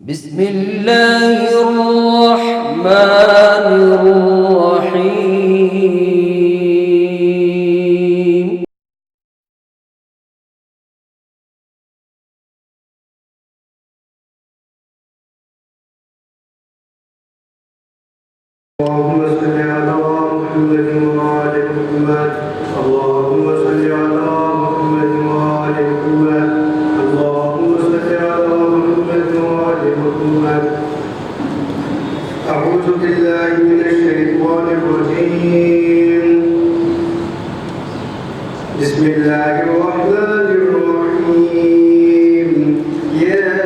بسم الله الرحمن الرحيم. اللهم صل على محمد وآل محمد. اللهم صل على محمد وآل محمد. اللهم صل على محمد وآل محمد. أعوذ بالله من الشيطان الرجيم. بسم الله الرحمن الرحيم. ياسين.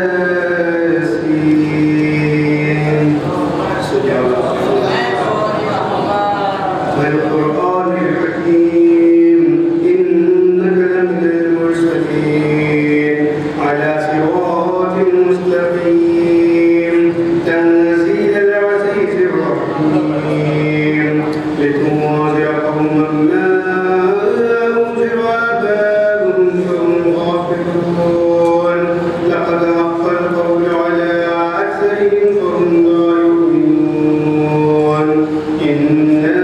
والقرآن الحكيم إنك لمن المرسلين على صراط مستقيم تنزيل العزيز الرحيم لتنذر قوما ما أنذر آباؤهم فهم غافلون لقد حق القول على أكثرهم فهم لا يؤمنون إنا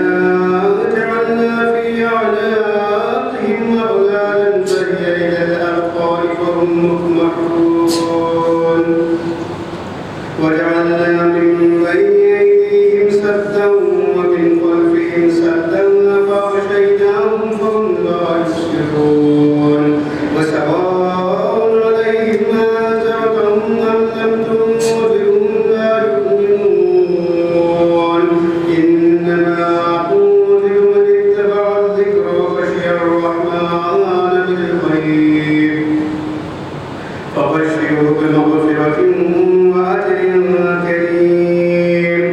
جعلنا في أعناقهم أغلالا فهي إلى الأذقان فهم مقمحون وجعلنا من بين أيديهم سدا ومن خلفهم سدا فأغشيناهم فهم لا يبصرون وسواء عليهم أنذرتهم أم لم تنذرهم لا يؤمنون إنما تنذر من اتبع الذكر وخشي الرحمن بالغيب فبشره بمغفرة وأجر كريم.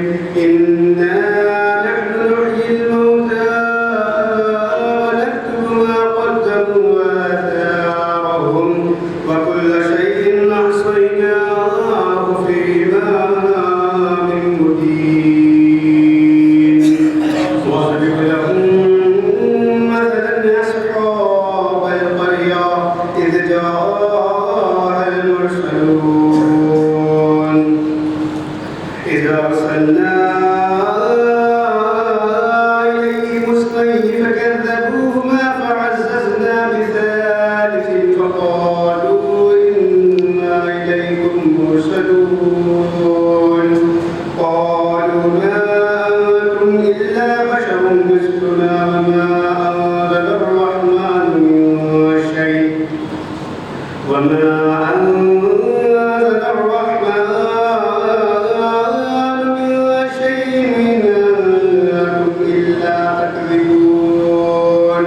إنا نحن نحيي الموتى ونكتب ما قدموا وآثارهم وكل شيء أحصيناه في إمام مبين. واضرب لهم مثلا أصحاب القرية إذ جاءها المرسلون إذ أرسلنا إليهم اثنين فكذبوهما فعززنا بثالث فقالوا إنا إليكم مرسلون قالوا ما أنتم إلا بشر مثلنا وما أنزل الرحمن من شيء وما أنزل الرحمن من شيء إن أنتم إلا تكذبون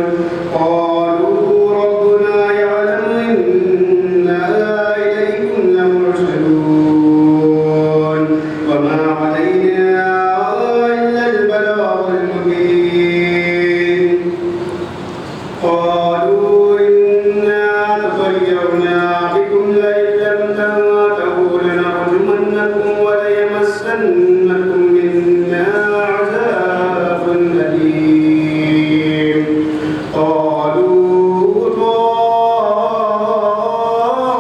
قالوا ربنا يعلم إنا إليكم لمرسلون وما علينا إلا البلاغ المبين. قالوا إنا تطيرنا بكم لئن لم تنتهوا لنرجمنكم وليمسنكم منا عذاب أليم. قالوا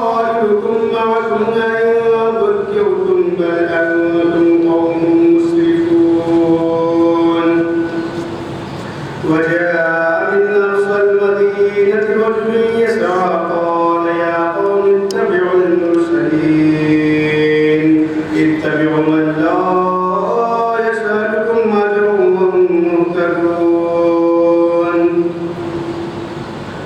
طائركم معكم أئن ذكرتم بل أنتم قوم مسرفون. وجاء من أقصى المدينة رجل يسعى قال يا قوم اتبعوا المرسلين اتبعوا من لا يسألكم أجرا وهم مهتدون.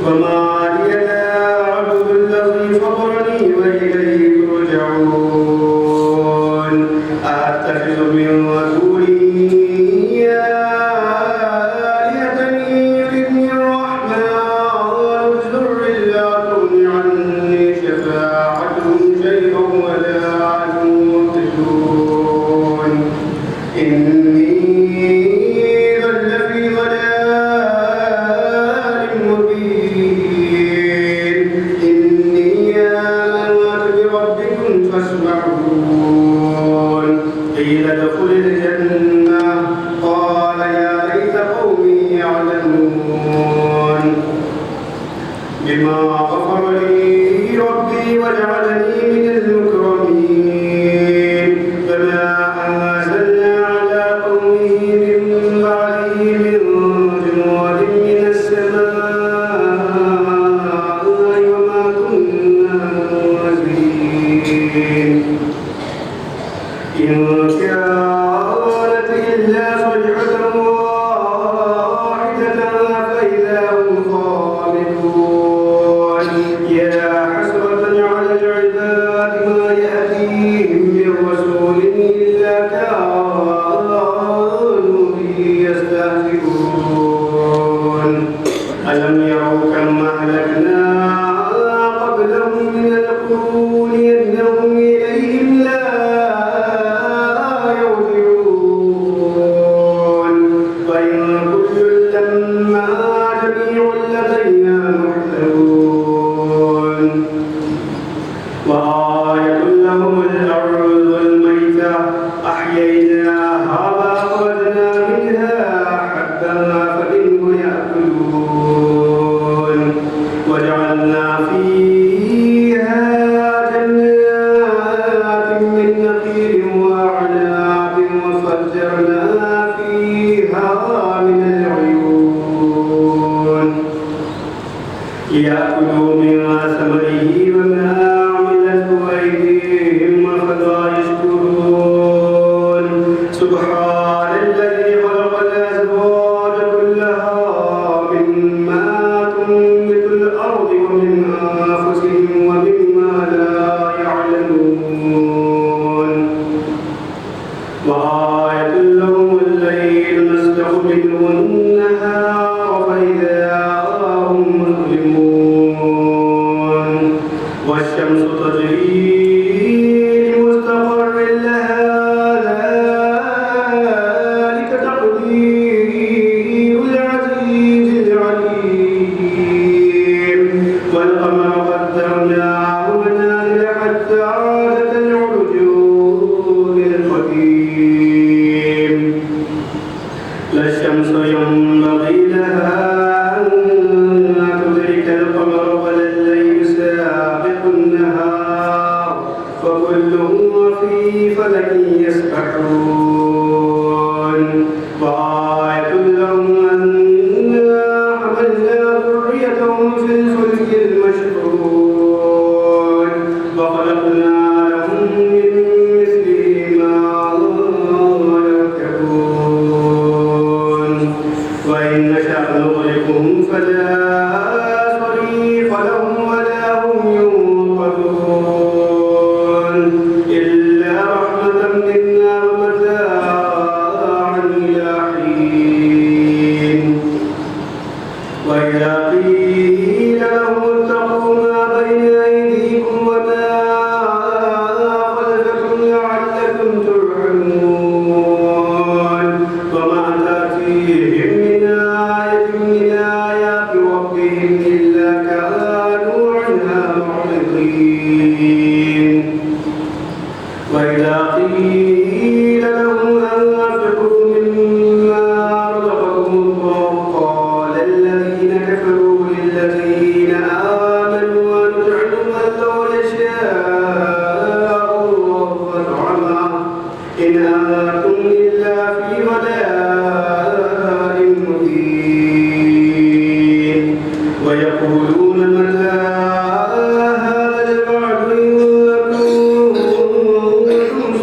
وما لي لا أعبد الذي فطرني وإليه ترجعون. أأتخذ من دونه آلهة يردني الرحمن بضر لا تغن عني شفاعتهم شيئا ولا ينقذون. إني إذا لفي ضلال مبين. إني آمنت بربكم فاسمعون. قيل ادخل الجنة قال يا ليت قومي يعلمون بما غفر لي ربي وجعلني من المكرمين. إن كانت إلا صيحة واحدة فإذا هم خامدون يا حسرة على العباد ما يأتيهم من رسول إلا كانوا به يستهزئون ألم يروا كم أهلكنا قبلهم من القرون أنهم إليهم لا يرجعون وإن كل لما جميع لدينا محضرون وآية لهم الأرض الميتة أحييناها وأخرجنا منها حبا فمنه يأكلون وجعلنا فيها جنات من نخيل وأعناب وفجرنا فيها من العيون ليأكلوا من ثمره وما عملته أيديهم أفلا يشكرون سبحان الذي خلق الأزواج كلها مما تنبت الأرض ومن أنفسهم ومما لا يعلمون وآية لهم الليل نسلخ منه النهار فإذا هم مظلمون والشمس تجري لمستقر لها ذلك تقدير العزيز العليم والقمر قدرناه منازل حتى عاد كالعرجون القديم لا الشمس ينبغي لها أن تدرك القمر ولا الليل سابق النهار وكل في فلك يسبحون وآية لهم أنا حملنا ذريتهم في الفلك المشحون وخلقنا لهم من مثله ما يركبون وإن نشأ نغرقهم فلا صريخ لهم ولا هم ينقذون إلا رحمة منا ومتاعا إلى حين وإذا قيل لهم اتقوا ما بين أيديكم وما خلفكم لعلكم ترحمون وما تأتيهم من آية من آيات ربهم إلا كانوا عنها معرضين وإذا قيل لهم أنفقوا مما رزقكم الله قال الذين كفروا للذين آمنوا ونطعم من لو يشاء الله أطعمه إن أنتم إلا في ضلال مبين ويقولون متى هذا الوعد إن كنتم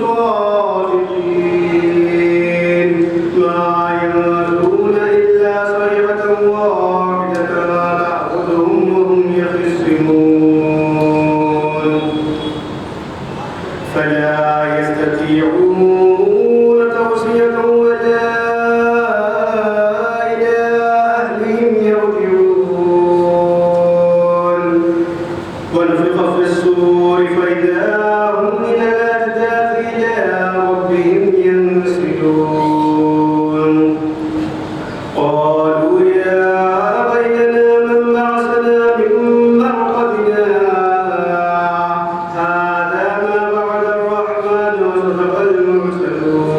صادقين ما ينظرون إلا صيحة واحدة تأخذهم وهم يخصمون فلا يستطيعون توصية ولا إلى أهلهم يرجعون ونفخ في الصور فإذا هم من الأجداث إلى ربهم ينسلون قالوا يا ويلنا من بعثنا من مرقدنا هذا ما بعد الرحمن وصدق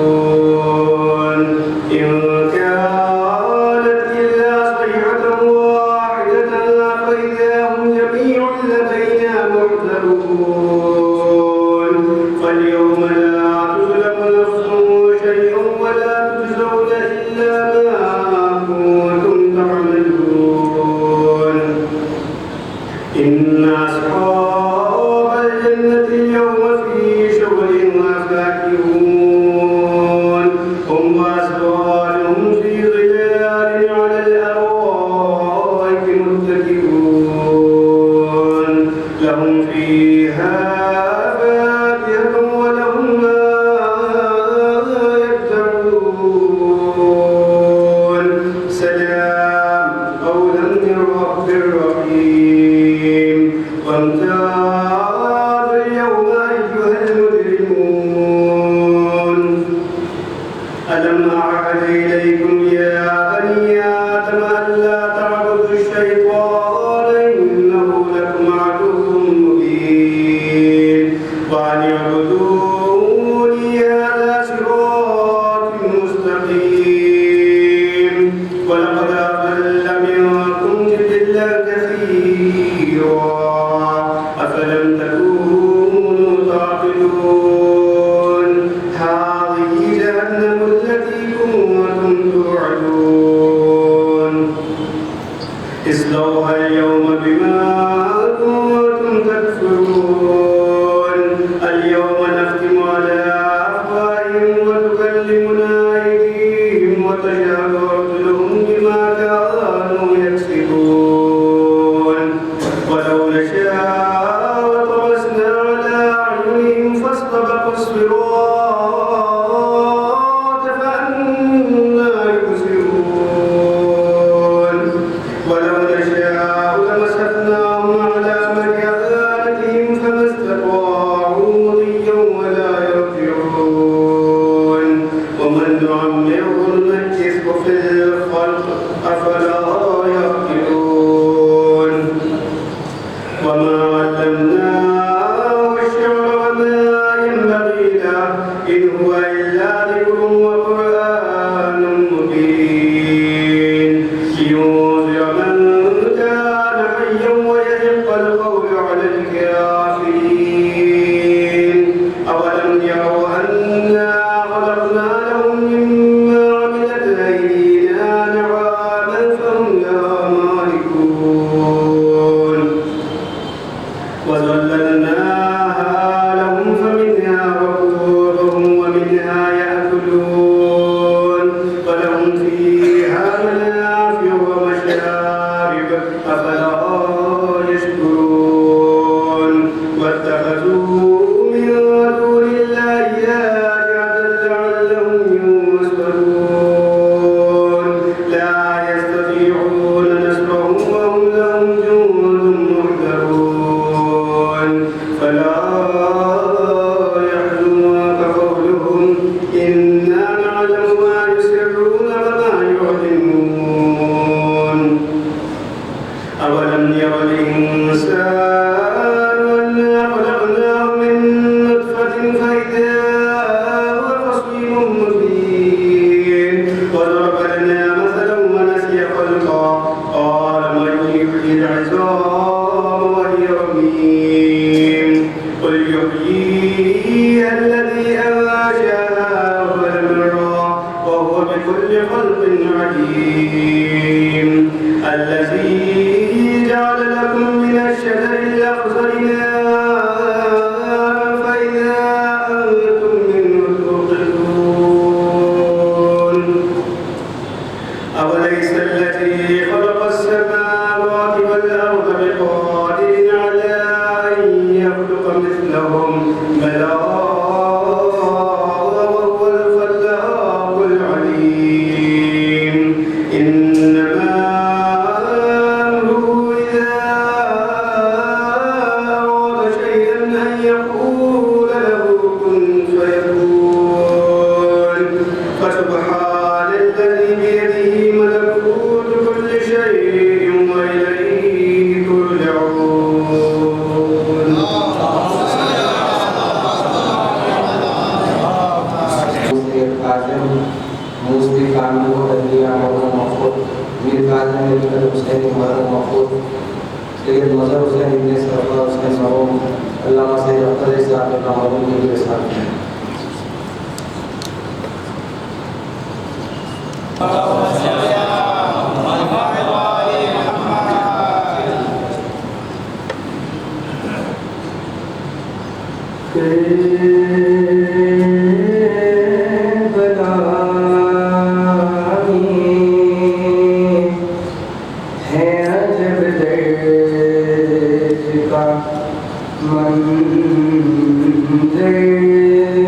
المرسلون إن كانت إلا صيحة واحدة فإذا هم جميع لدينا محضرون فاليوم لا تظلم نفس شيئا ولا تجزون إلا ما كنتم تعملون إن أصحاب الجنة اليوم في شغل فاكهون ألم أعهد إليكم يا بني آدم ألا تعبدوا الشيطان إنه لكم عدو مبين وأن اعبدوني هذا صراط مستقيم ولقد أضل منكم جبلا كثيرا أفلم تكونوا تعقلون هذه جهنم التي كنتم توعدون اصلوها اليوم بما كنتم تكفرون اليوم نختم على أفواههم وتكلمنا أيديهم وتشهد أرجلهم بما كانوا يكسبون ولو نشاء لطمسنا على أعينهم فاستبقوا الصراط فأنى يبصرون ولو نشاء لمسخناهم على مكانتهم فما استطاعوا مضيا ولا يرجعون ومن نعمره ننكسه في الخلق أفلا يعقلون وما علمناه الشعر وما ينبغي له إن هو إلا ذكر وقرآن مبين لينذر من كان حيا ويحق القول على الكافرين أولم يروا أنا خلقنا لهم مما عملت أيدينا نعاما فهم لها مالكون وذللناها لهم فمنها ركوبهم ومنها يأكلون ولهم فيها منافع ومشارب أفلا يشكرون واتخذوا من دون الله آلهة لعلهم ينصرون لا يستطيعون نصرهم وهم لهم جند محضرون فلا يحزنك قولهم إنا نعلم ما يسرون وما يعلنون أولم ير الإنسان أنا خلقناه من نطفة فإذا هو خصيم مبين وضرب لنا مثلا ونسي خلقا قال من يحيي العظام وهي رميم قل يحييها الذي أنشأها أول مرة وهو بكل خلق عليم الذي جعل لكم من الشجر الأخضر نارا فإذا أنتم منه توقدون أوليس الذي خلق السماوات والأرض بقادر على أن يخلق مثلهم بلى وهو الخلاق العليم إنما أمره إذا أراد شيئا أن يقول له كن فيكون فسبحان الذي بيده ملكوت كل شيء وإليه ترجعون موسى كانوا ودنيا مرحوم مفقود مير قاسم ابن حسين مرحوم مفقود سید مظہر حسین ابن سرفراز حسین مرحوم علامہ سید اختر صاحب مرحوم کے ساتھ منظر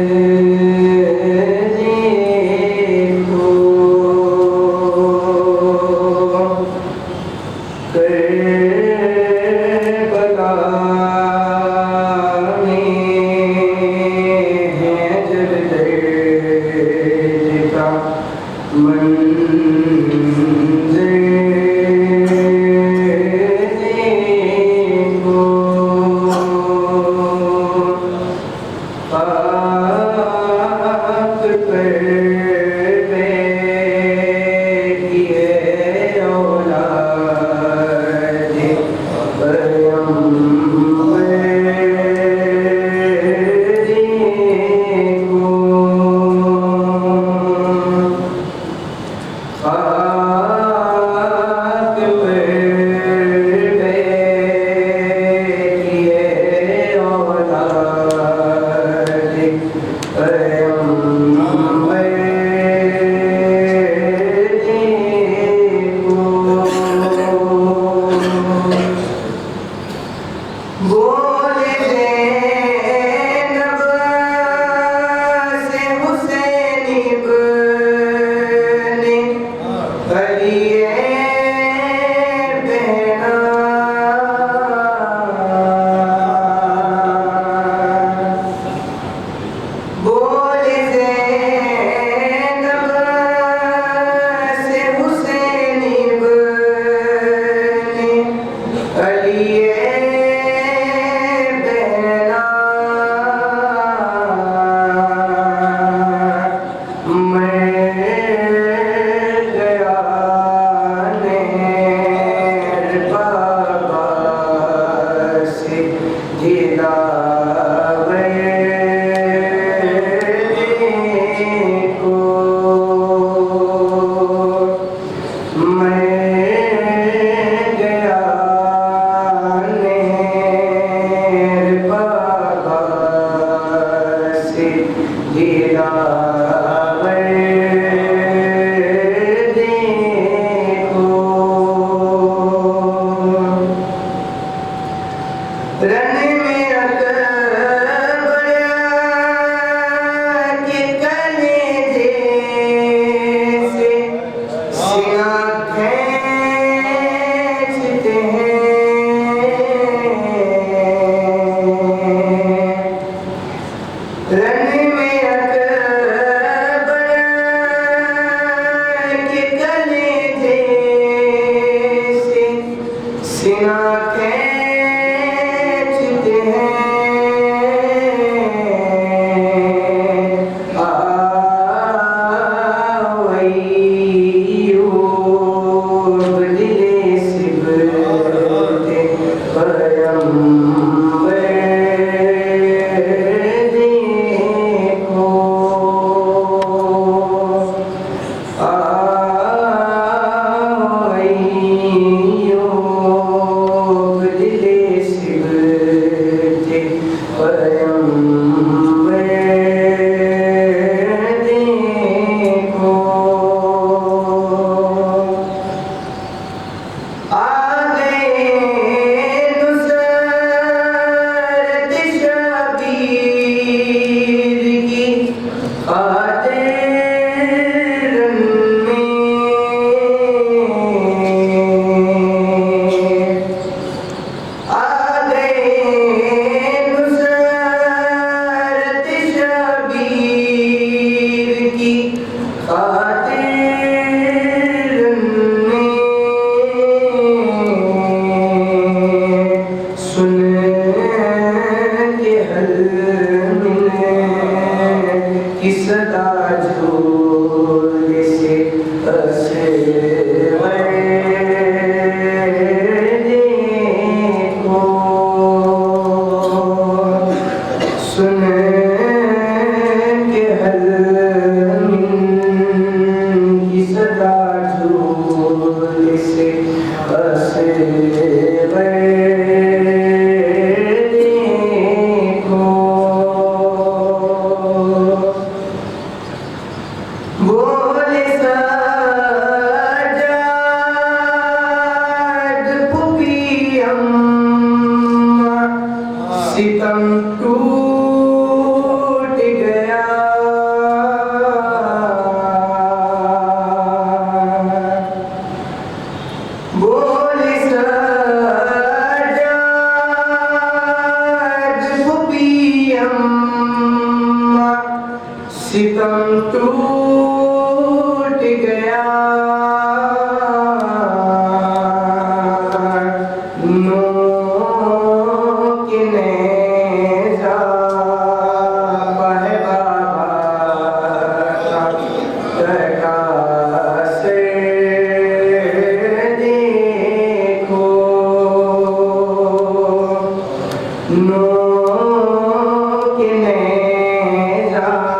No, que me da,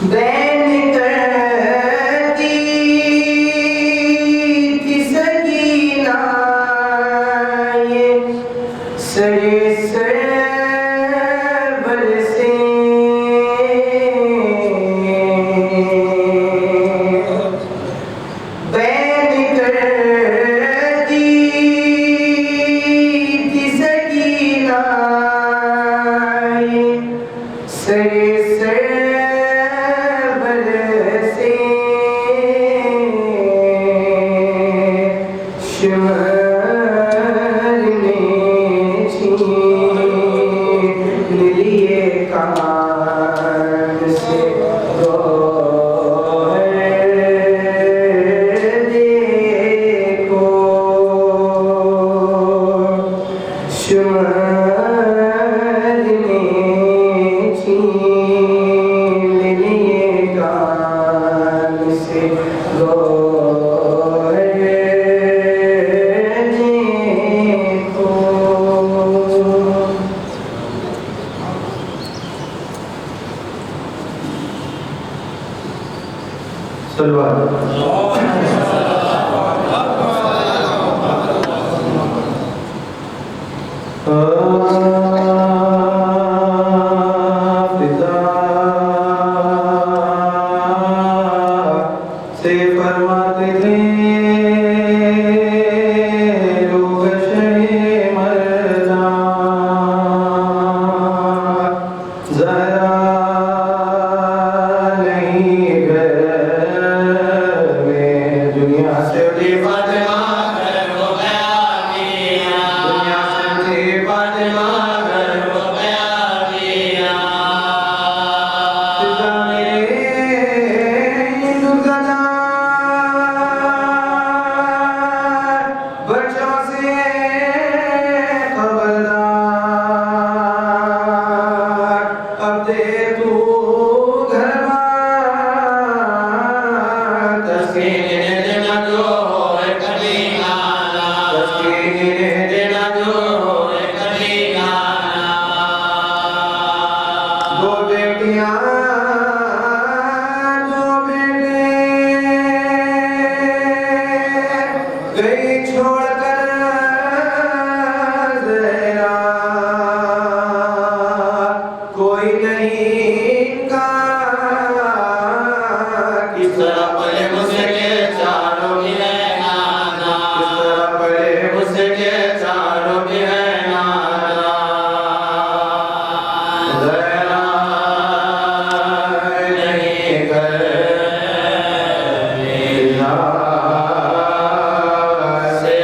بین کرتی تھی سکینہ یہ سر برسے بین کرتی تھی سکینہ یہ سر برسے شمال میں چھین لیے کان سے گوہر دیکھو شمال میں چھین لیے کان سے گوہر دیکھو سے فرماتے تھے لوگ شہ مردہ ذرا نہیں گھر میں دنیا سے اٹھی فاطمہ گھر ہو گیا میاں دنیا سے اٹھی فاطمہ گھر ہو گیا میاں فضا میرے گدا بچوں سے خبردار اب دے تو گھر بار تسکین دینا جو ہوئے کبھی آنا تسکین دینا جو ہوئے کبھی آنا دو بیٹیاں دو بیٹے گئی چھوڑ کر زہرا کوئی نہیں کا کس طرح پلے مجھ کے چاروں بھی ہے نانا کس طرح پلے مجھ کے چاروں بھی ہے نانا زہرا نہیں کر سے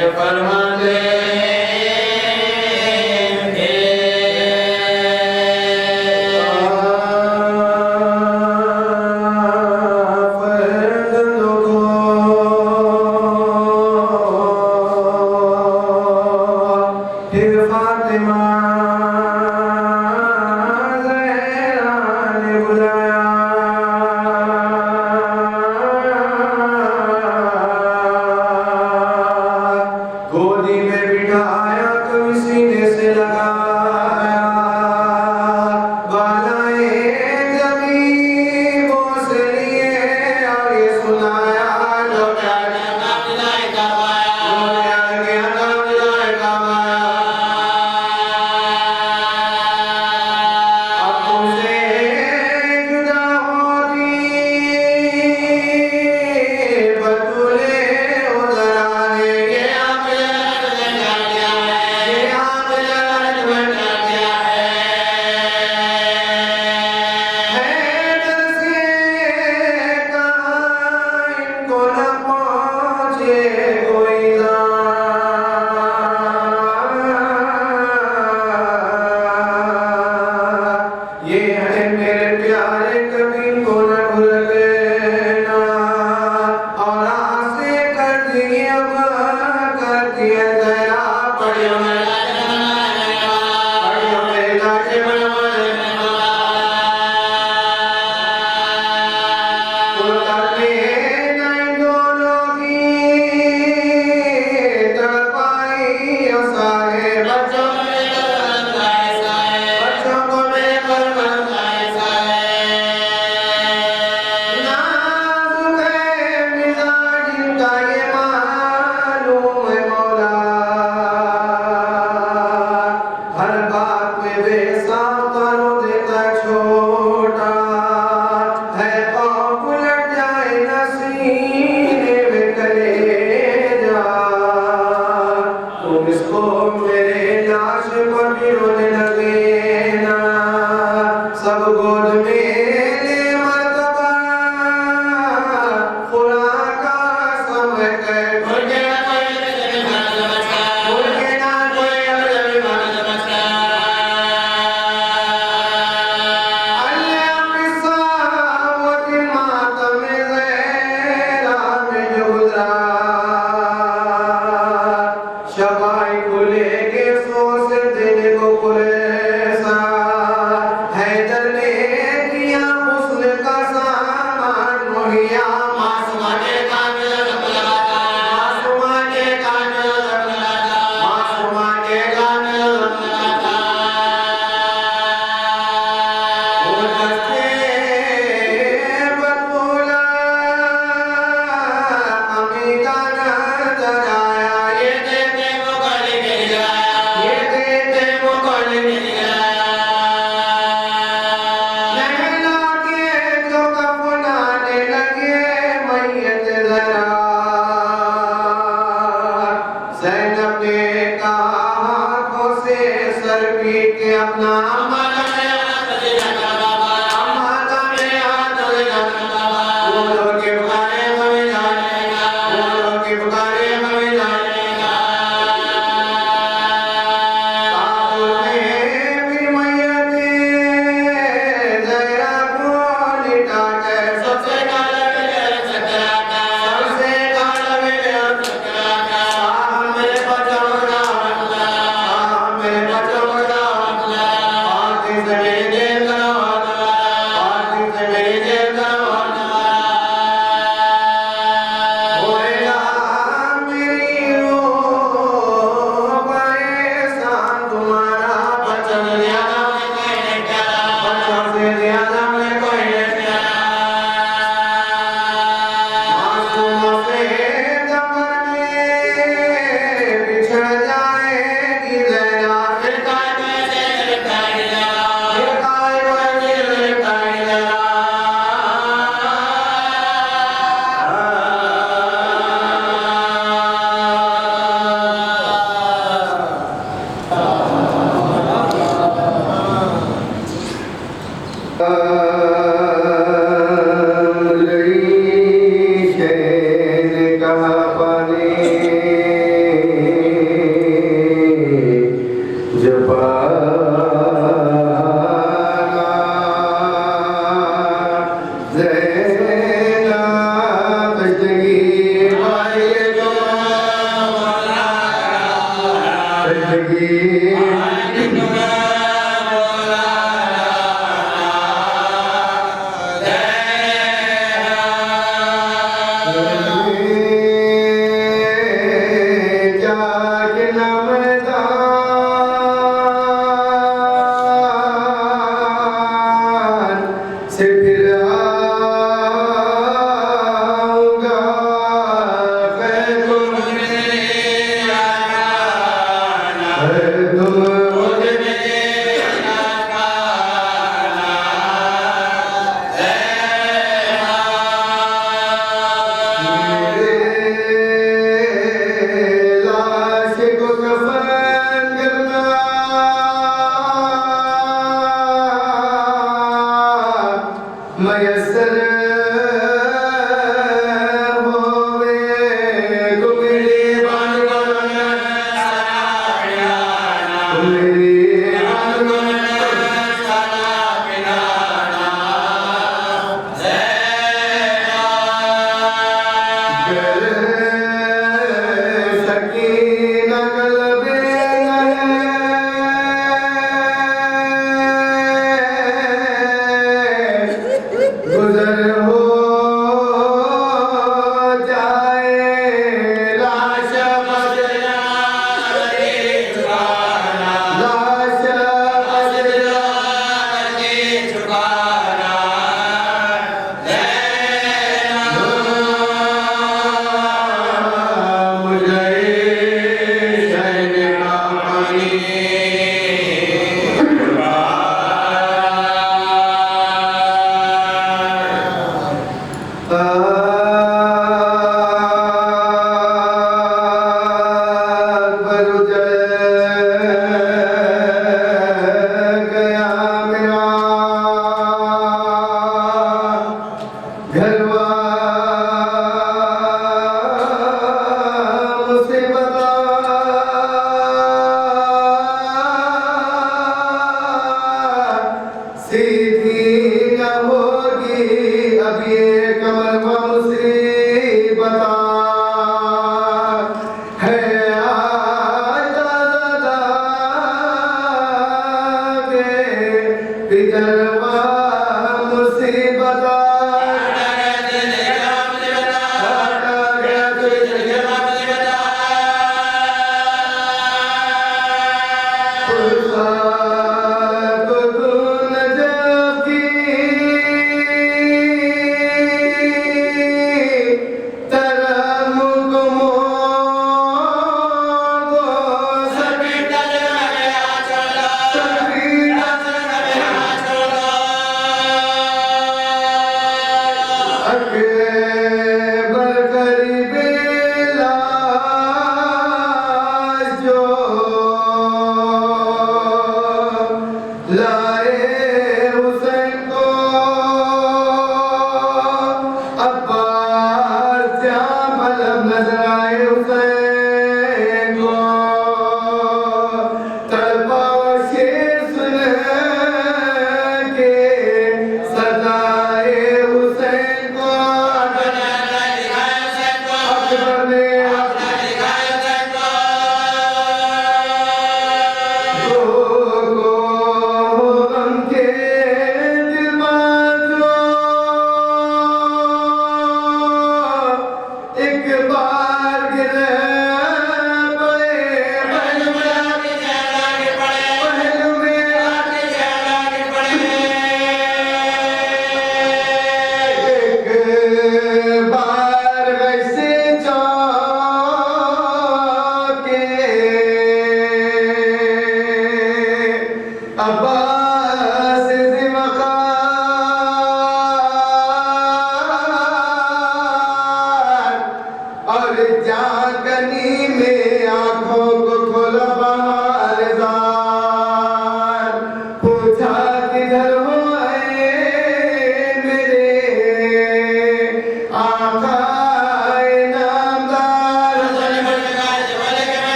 Peter,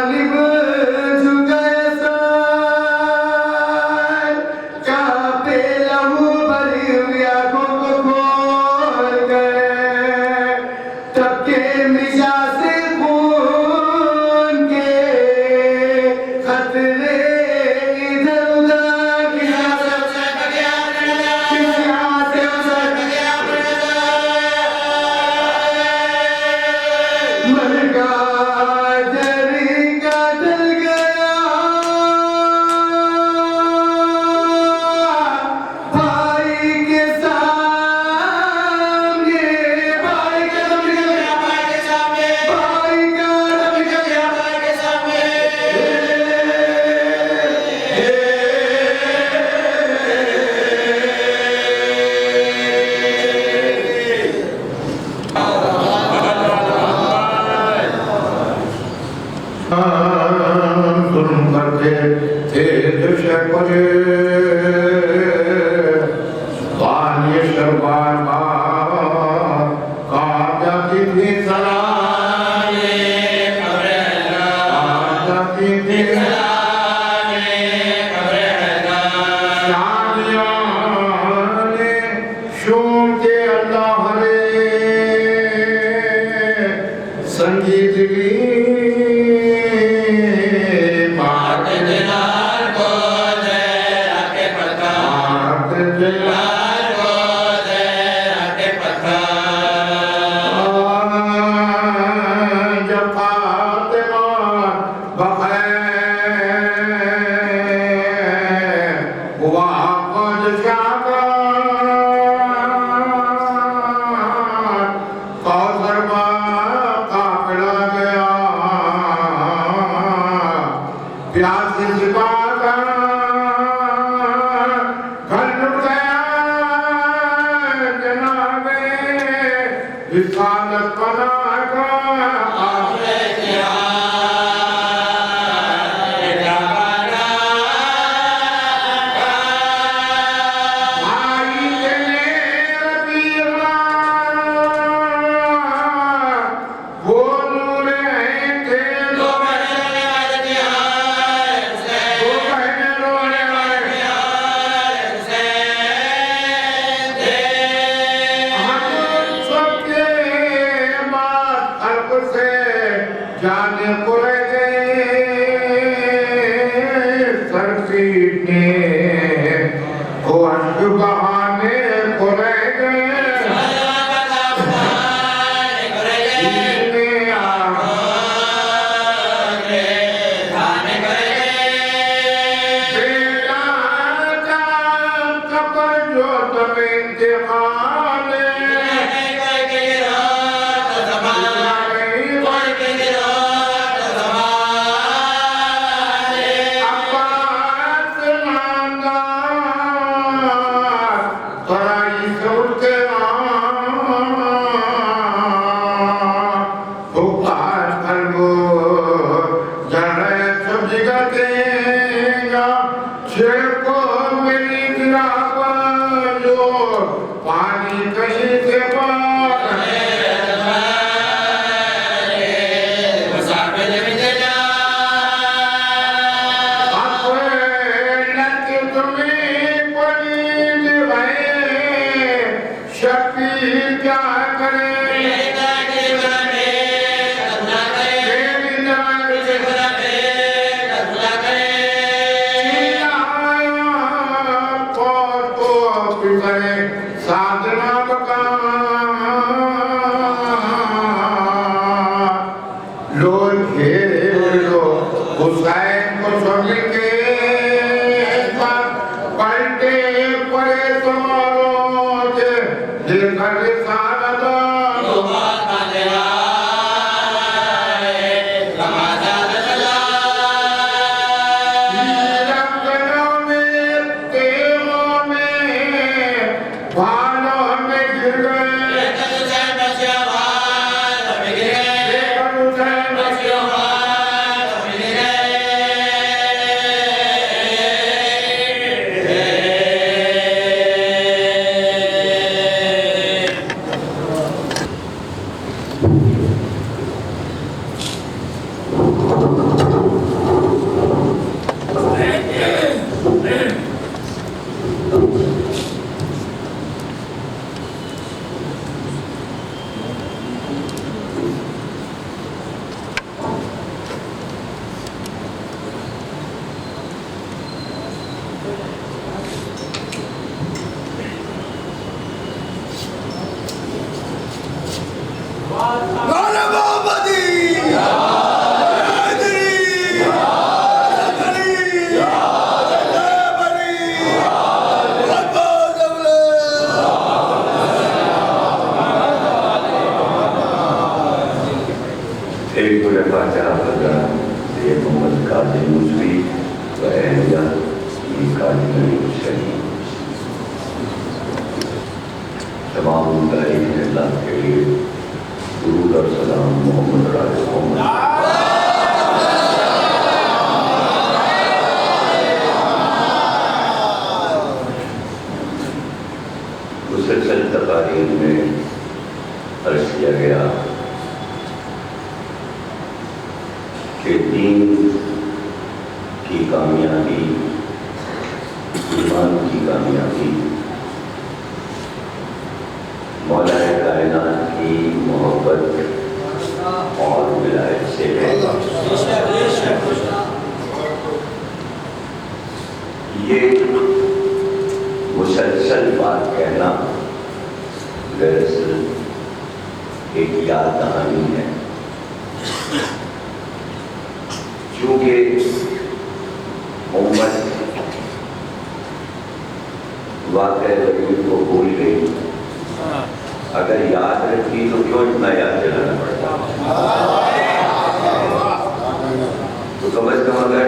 جانب جھکے سائے کعبے لہو بھری ہوئی آنکھوں کو کھول گئے تبکے مشا سے خون کے خطرے ادھر ادھر کسی آسے مرگا جری کا ڈل گیا بھائی کے سامنے بھائی کا دم نکل گیا بھائی کا دم نکل گیا ظلم کرتے تھے جو شکرے بانی شربان بار کہاں جاتی تھی سلانے کہاں جاتی تھی شانیاں نے شوم کے اللہ رے سنگیت لی رسالت بنا کا یہ محمد قادر نوسوی و اہلیہ قادری حسینی تمام تعریف اللہ کے لیے درود اور سلام محمد راج محمد مسلسل تقاریر میں عرض کیا گیا کہ دین کی کامیابی، ایمان کی کامیابی مولا کائنات کی محبت اور ولایت سے ہے۔ یہ مسلسل بات کہنا دراصل ایک یاد دہانی ہے، چونکہ امت واقع وجود کو بھول گئی، اگر یاد رکھی تو کیوں اتنا یاد دلانا پڑتا؟ تو کم از کم اگر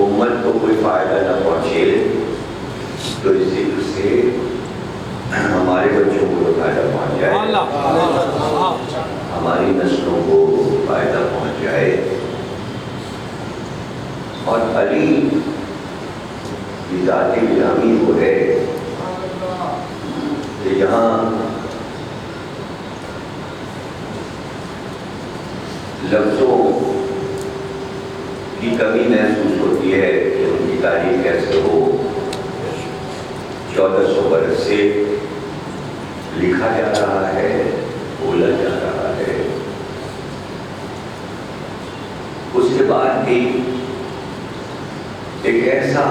امت کو کوئی فائدہ نہ پہنچے تو اس ذکر سے ہمارے بچوں کو فائدہ پہنچ جائے، ہماری نسلوں کو فائدہ پہنچ جائے۔ اور علی کی ذات گرامی وہ ہے کہ جہاں لفظوں کی کمی محسوس ہوتی ہے کہ ان کی تعریف کیسے ہو، 1400 برس سے لکھا جا رہا ہے، بولا جا رہا ہے، اس کے بعد بھی ایک ایسا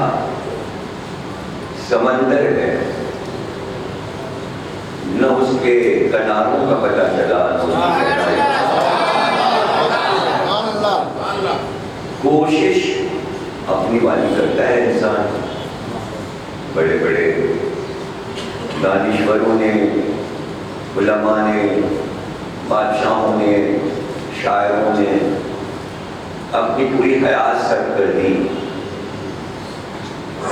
سمندر ہے، نہ اس کے کناروں کا پتہ چلا، نہ اس کی گہرائی۔ کوشش اپنی والی کرتا ہے انسان، بڑے بڑے دانشوروں نے، علماء نے، بادشاہوں نے، شاعروں نے اپنی پوری حیات صرف کر دی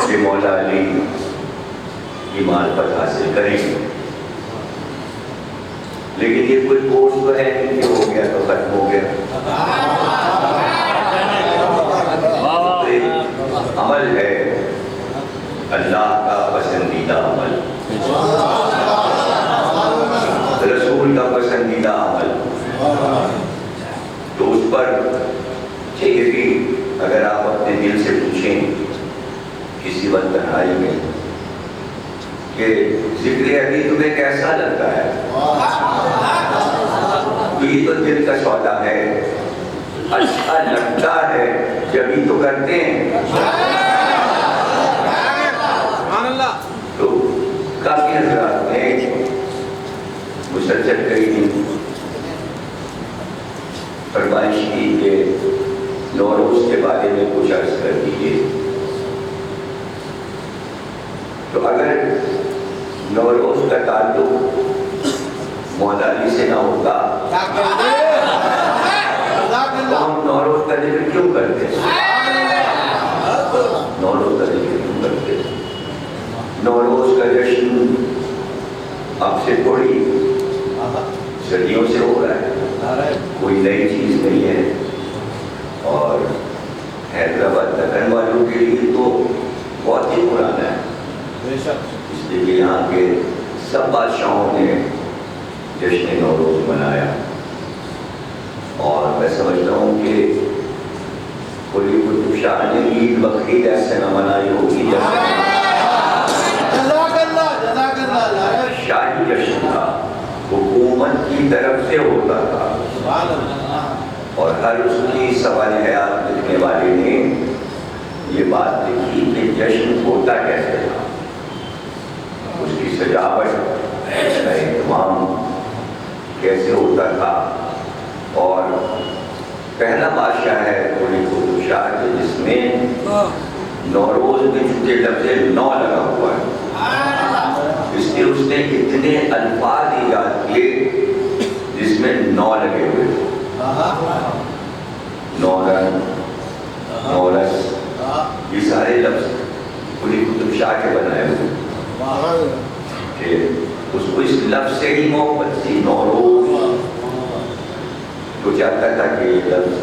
کہ مولا علی کی معرفت حاصل کریں، لیکن یہ کوئی کورس تو ہے نہیں کہ ہو گیا تو ختم ہو گیا۔ عمل ہے اللہ کا پسندیدہ عمل، رسول کا پسندیدہ عمل، تو اس پر چاہیے بھی اگر آپ اپنے دل سے پوچھیں کسی وقت تنہائی میں کہ ذکر علی تمہیں کیسا لگتا ہے، تو یہ تو دل کا سودا ہے، اچھا لگتا ہے جبھی تو کرتے ہیں۔ تو کافی حضرات نے مسلسل کئی دن فرمائش کی کہ نوروز کے بارے میں کچھ عرض کر دیجیے، تو اگر نوروز کا تعلق مولا علی سے نہ ہوتا تو ہم نوروز کا ذکر کیوں کرتے ہیں؟ نوروز کا ذکر کیوں کرتے ہیں؟ نوروز کا جشن اب سے تھوڑی صدیوں سے ہو رہا ہے، کوئی نئی چیز نہیں ہے، اور حیدرآباد دکن والوں کے لیے تو بہت ہی پرانا ہے، اس لیے کہ یہاں کے سب بادشاہوں نے جشن نوروز منایا، اور میں سمجھتا ہوں کہ قلی قطب شاہ نے عید بقرعید ایسے نہ منائی ہوگی جیسے شاہی جشن تھا، حکومت کی طرف سے ہوتا تھا، اور ہر اس کی سوال حیات لکھنے والے نے یہ بات لکھی کہ جشن ہوتا کیسے تھا، اس کی سجاوٹ، اس کا اہتمام کیسے ہوتا تھا، اور پہلا بادشاہ ہے قلی قطب شاہ جس میں نوروز میں چونکہ لفظ نو لگا ہوا ہے، اس لیے اس نے اتنے الفاظ ایجاد کیے جس میں نو لگے ہوئے، شاہ کے بنائے ہوئے کہ اس کو اس لفظ سے ہی محبت تھی، نوروز، تو چاہتا تھا کہ یہ لفظ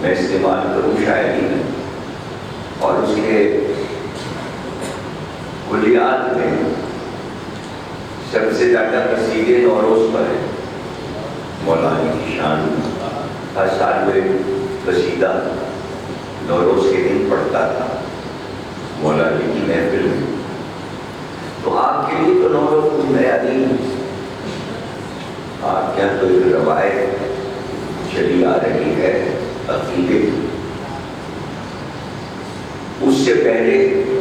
میں استعمال کروں شاعری میں، اور اس کے کلیات میں سب سے زیادہ قصیدے نوروز پر ہیں۔ مولانا کی شان ہر سال وہ قصیدہ نوروز کے دن پڑھتا تھا مولانا کی محفل میں۔ تو آپ کے لیے تو نوروز کوئی نیا نہیں، آپ کے یہاں تو ایک روایت چلی آ رہی ہے عقیدے، اس سے پہلے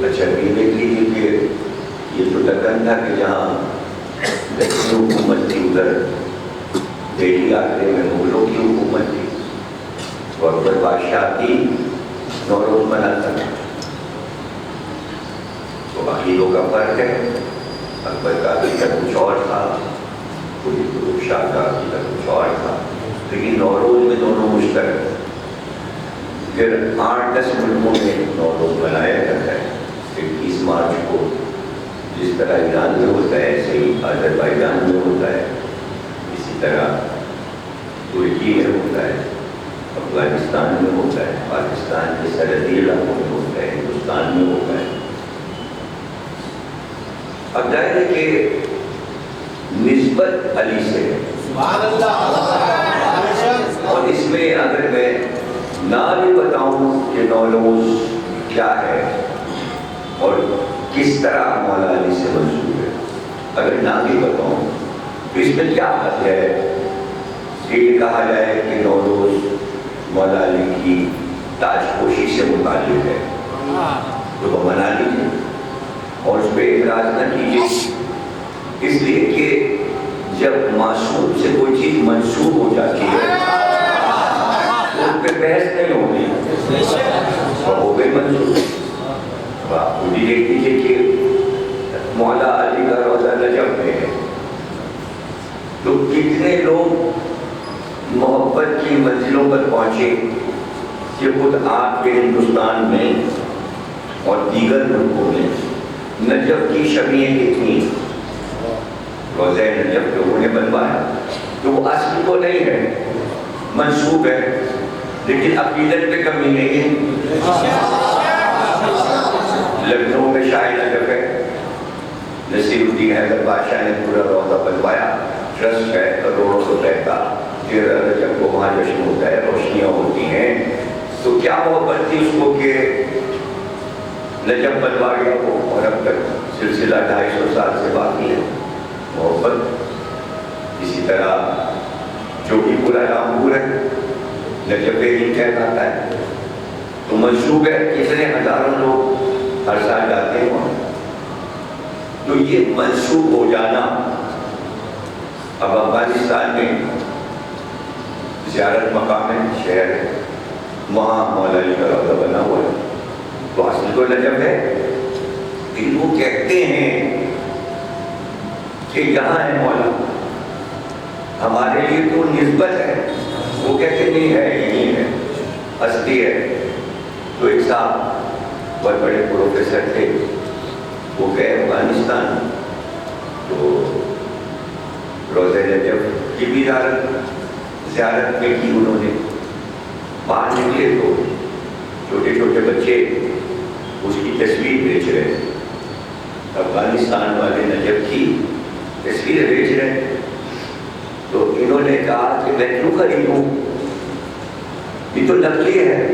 اچھا یہ دیکھ لیجیے کہ یہ تو لگن تھا کہ جہاں دکنی حکومت تھی ادھر دہلی آگرے میں مغلوں کی حکومت تھی، اور اکبر بادشاہ کی نوروز مناتا تھا۔ تو عقیدوں کا فرق ہے، اکبر کا عقیدہ کچھ اور تھا، کوئی شاہ کا عقیدہ کچھ اور تھا، لیکن نوروز میں دونوں مشترک۔ پھر 8-10 ملکوں میں نوروز منایا جاتا ہے۔ 21 مارچ کو جس طرح ایران میں ہوتا ہے ایسے ہی آذربائیجان میں ہوتا ہے، اسی طرح ترکی میں ہوتا ہے، افغانستان میں ہوتا ہے، پاکستان کے سرحدی علاقوں میں ہوتا ہے، ہندوستان میں ہوتا ہے۔ اب ظاہر ہے کہ نسبت علی سے ہے، اور اس میں اگر میں نہ بھی بتاؤں کہ نوروز کیا ہے اور کس طرح مولا علی سے منسوب ہے، اگر نہ بھی بتاؤں تو اس میں کیا حد ہے کہ یہ کہا جائے کہ نوروز مولا علی کی تاج پوشی سے متعلق ہے، تو وہ منا لیجیے اور اس پہ اعتراض نہ کیجیے، اس لیے کہ جب معصوم سے کوئی چیز منسوب ہو جاتی ہے ان پہ بحث نہیں ہوگی، وہ بھی منسوب۔ آپ کو بھی دیکھ لیجیے کہ مولا علی کا روضہ نجف میں ہے، تو کتنے لوگ محبت کی منزلوں پر پہنچے کہ خود آپ کے ہندوستان میں اور دیگر ملکوں میں نجف کی شبیہیں کتنی روضہ نجف لوگوں نے بنوایا، تو وہ اصل تو نہیں ہے، منسوب ہے، لیکن عقیدت پہ کمی نہیں ہے۔ لکھنؤ میں شاہ نجف ہے، نصیر الدین حیدر بادشاہ نے پورا روضہ بنوایا، ٹرسٹ ہے کروڑوں روپے کا، پھر نجف کو وہاں جشن ہوتا ہے، روشنیاں ہوتی ہیں، تو کیا محبت تھی اس کو کہ نجف بنوا گیا وہ، اور اب تک سلسلہ 250 سال سے باقی ہے محبت۔ اسی طرح جو بھی پورا رامپور ہے نجف ہی کہلاتا ہے، تو منسوب ہے، کتنے ہزاروں لوگ ہر سال جاتے ہیں وہاں، تو یہ منسوب ہو جانا۔ اب افغانستان میں زیارت مقام ہے، شہر ہے، وہاں مولا علی کا روضہ بنا ہوا ہے، تو اصل تو نجف ہے، لیکن وہ کہتے ہیں کہ یہاں ہے مولا، ہمارے لیے تو نسبت ہے، وہ کہتے نہیں ہے، یہی ہے، اصلی ہے۔ تو ایک صاحب بہت بڑے پروفیسر تھے، وہ گئے افغانستان، تو روضہ نجف کی بھی زیارت میں کی انہوں نے، باہر نکلے تو چھوٹے چھوٹے بچے اس کی تصویر بیچ رہے، افغانستان والے نجف کی تصویریں بیچ رہے، تو انہوں نے کہا کہ میں کیوں خریدوں، یہ تو نقلی ہے،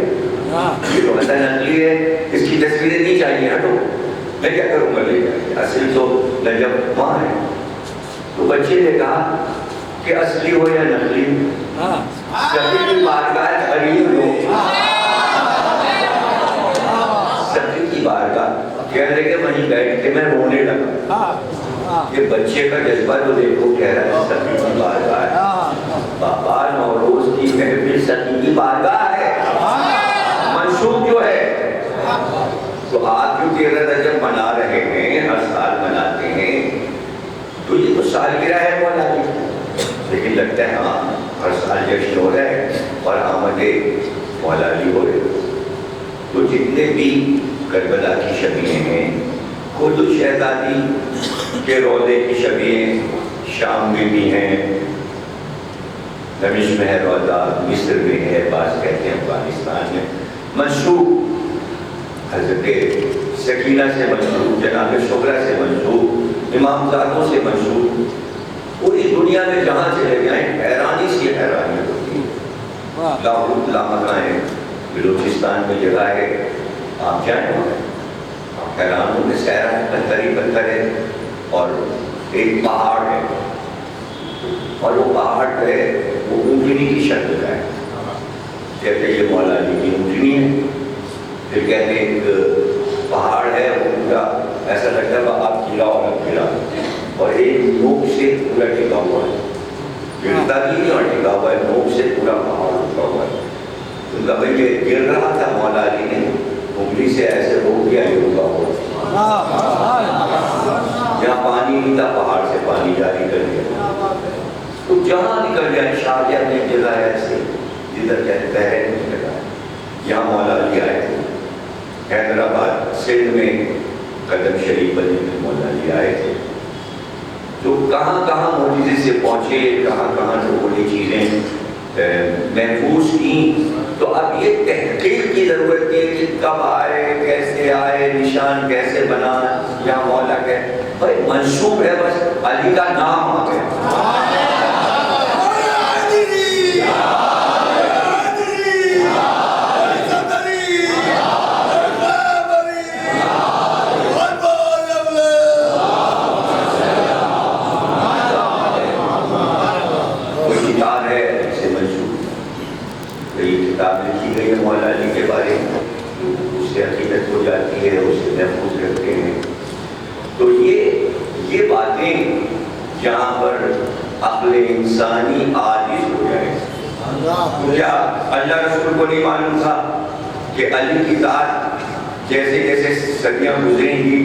یہ تو ایسا نقلی ہے، اس کی تصویریں نہیں چاہیے، ہٹو، میں کیا کروں گا لے جا، اصل تو نجف وہاں ہے۔ تو بچے نے کہا کہ اصلی ہو یا نقلی، سبھی کی بارگاہ قریب ہو، سبھی کی بارگاہ، کہہ رہے کہ وہیں بیٹھ کے میں رونے لگا، یہ بچے کا جذبہ تو دیکھو، کہہ رہا ہے سبھی کی بارگاہ ہے، بابا نوروز کی محفل سبھی کی بارگاہ ہے، منسوب جو ہے، تو آپ جو 13 رجب منا رہے ہیں، ہر سال مناتے ہیں، تو یہ تو سالگرہ ہے مولا کی، لیکن لگتا ہے ہاں ہر سال جشن ہو رہا ہے اور آمد مولا علی ہو رہے، تو جتنے بھی کربلا کی شبیہیں ہیں، خود شہزادی کے روضے کی شبیہیں شام میں بھی ہیں، دمشق میں ہے روضہ، مصر میں ہے، بعض کہتے ہیں افغانستان میں، منسوب حضرت سکینہ سے منسوب، جناب شکرہ سے منسوب، امام زادوں سے منسوب، پوری دنیا میں جہاں چلے جائیں حیرانی سی حیرانی ہوتی ہے۔ لاہور لامکاں ہے، بلوچستان میں جگہ ہے، آپ جائیں آپ حیران ہوں کہ صحرا پتھر ہی پتھر ہے اور ایک پہاڑ ہے، اور وہ پہاڑ پہ وہ اونٹنی کی شکل ہے، کہتے ہیں یہ مولا علی کی اونٹنی ہے، پھر کہتے ہیں ایک پہاڑ ہے وہ پورا ایسا لگتا ہے آپ کھلا اور کھلا، اور ایک نوک سے پورا ٹکا ہوا ہے، گرتا بھی اور ٹکا ہوا ہے، نوک سے پورا پہاڑ ٹکا ہوا ہے۔ ان کا بھائی یہ گر رہا تھا، مولا علی نے انگلی سے ایسے روک دیا، یہ رکا ہوا، جہاں پانی نہیں تھا پہاڑ سے پانی جاری کر دیا، تو جہاں نکل جائے شارجہ میں جگہ ایسے جدھر کہتے ہیں جگہ ہے، یہاں مولا علی آئے تھے، حیدرآباد سندھ میں قدم شریف بنے میں مولا علی آئے تھے، تو کہاں کہاں معجزے سے پہنچے، کہاں کہاں جو بڑی چیزیں محفوظ کی، تو اب یہ تحقیق کی ضرورت ہے کہ کب آئے، کیسے آئے، نشان کیسے بنا، یا مولا کہ بھائی منسوب ہے، بس علی کا نام آ گیا۔ مولا علی کے بارے میں اس سے عقیدت ہو جاتی ہے، اسے محفوظ رکھتے ہیں، تو یہ باتیں جہاں پر عقل انسانی عاجز ہو جائے، کیا اللہ رسول کو نہیں معلوم تھا کہ علی کی ذات جیسے جیسے صدیاں گزریں گی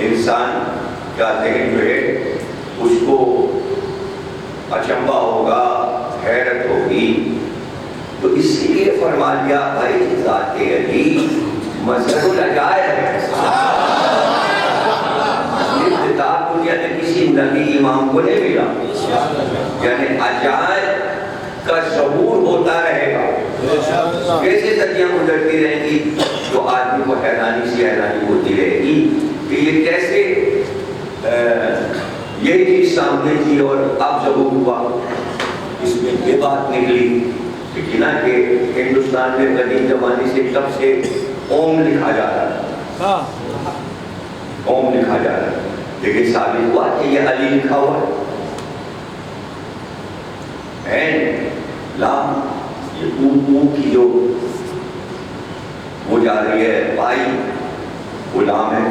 انسان کا ذہن جو ہے اس کو اچنبھا ہوگا، حیرت ہوگی، تو اس لیے فرما دیا بھائی ذات علی مظہر العجائب ہے۔ یہ خطاب دنیا میں کسی نبی امام کو نہیں ملا، یعنی عجائب کا ظہور ہوتا رہے گا، کیسے صدیاں گزرتی رہیں گی تو آدمی کو حیرانی سی حیرانی ہوتی رہے گی کہ یہ کیسے یہ چیز سامنے تھی اور اب ظہور ہوا۔ اس میں یہ بات نکلی کہ ہندوستان میں قدیم زمانے سے کب سے اوم لکھا جا رہا ہے، اوم لکھا جا رہا ہے، لیکن ثابت ہوا کہ یہ علی لکھا ہوا ہے، لام یہ او کی جو وہ جا رہی ہے پائی وہ لام ہے،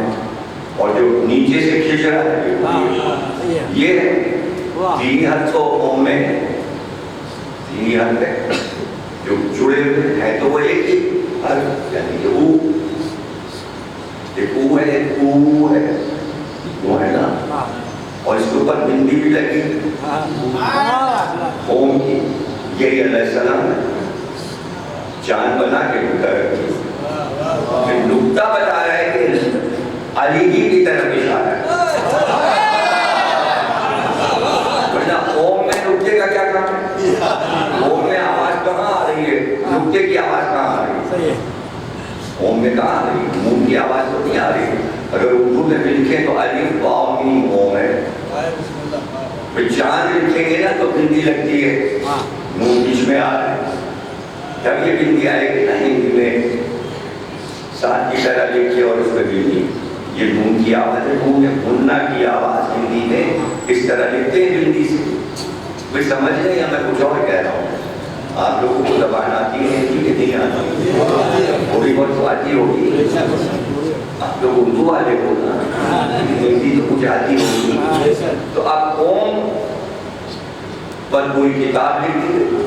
اور جو نیچے سے کھینچ رہا ہے یہ تین حرف تو اوم میں ہے، تین حرف ہے جو جڑے ہوئے ہیں، تو وہ ایک ہی حرف یعنی کہ او، ایک او ہے، ایک او ہے، وہ ہے نا، اور اس کے اوپر بندی بھی لگی اوم کی، یہی علیہ السلام ہے، چاند بنا کے نکتا رکھی، پھر نکتہ بتا رہا ہے کہ علی ہی کی طرف اشارہ ہے، ورنہ اوم میں نکتے کا کیا کام ہے؟ اوم میں آواز کہاں آ رہی ہے، نکتے کی آواز کہاں آ رہی ہے؟ اوم میں کہاں آ رہی ہے؟ نون کی آواز تو نہیں آ رہی ہے۔ اگر اردو میں بھی لکھیں تو الف واو میم اوم ہے، پھر چاند لکھیں گے نا تو بندی لگتی ہے، نون بیچ میں آ رہا ہے، جب یہ بندی آئے گی نا ہندی میں ساتھ کی طرح لکھے اور اس میں بندی، یہ نون کی آواز ہے، نون ہے، بننا کی آواز ہندی میں اس طرح لکھتے ہیں بندی سے، کوئی سمجھ رہے ہیں یا میں کچھ اور کہہ رہا ہوں؟ آپ لوگوں کو زبان آتی ہے ہندی کہ نہیں آتی؟ تھوڑی بہت آتی ہوگی، آپ لوگ اردو والے ہو نا، ہندی تو کچھ آتی ہوگی، تو آپ قوم پر کوئی کتاب لکھی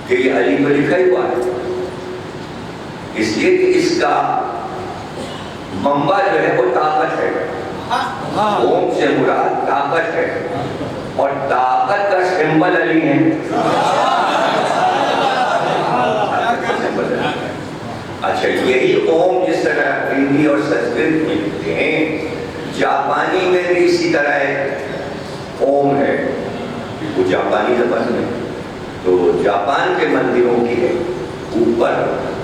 کہ یہ علی پر لکھا ہی ہوا ہے، اس لیے کہ اس کا منبع جو ہے وہ طاقت ہے، قوم سے مراد طاقت ہے، اور طاقت کا سمبل علی ہے۔ اچھا یہی اوم جس طرح ہندی اور سنسکرت میں لکھتے ہیں، جاپانی میں بھی اسی طرح ایک اوم ہے، وہ جاپانی زبان میں. تو جاپان کے مندروں کے اوپر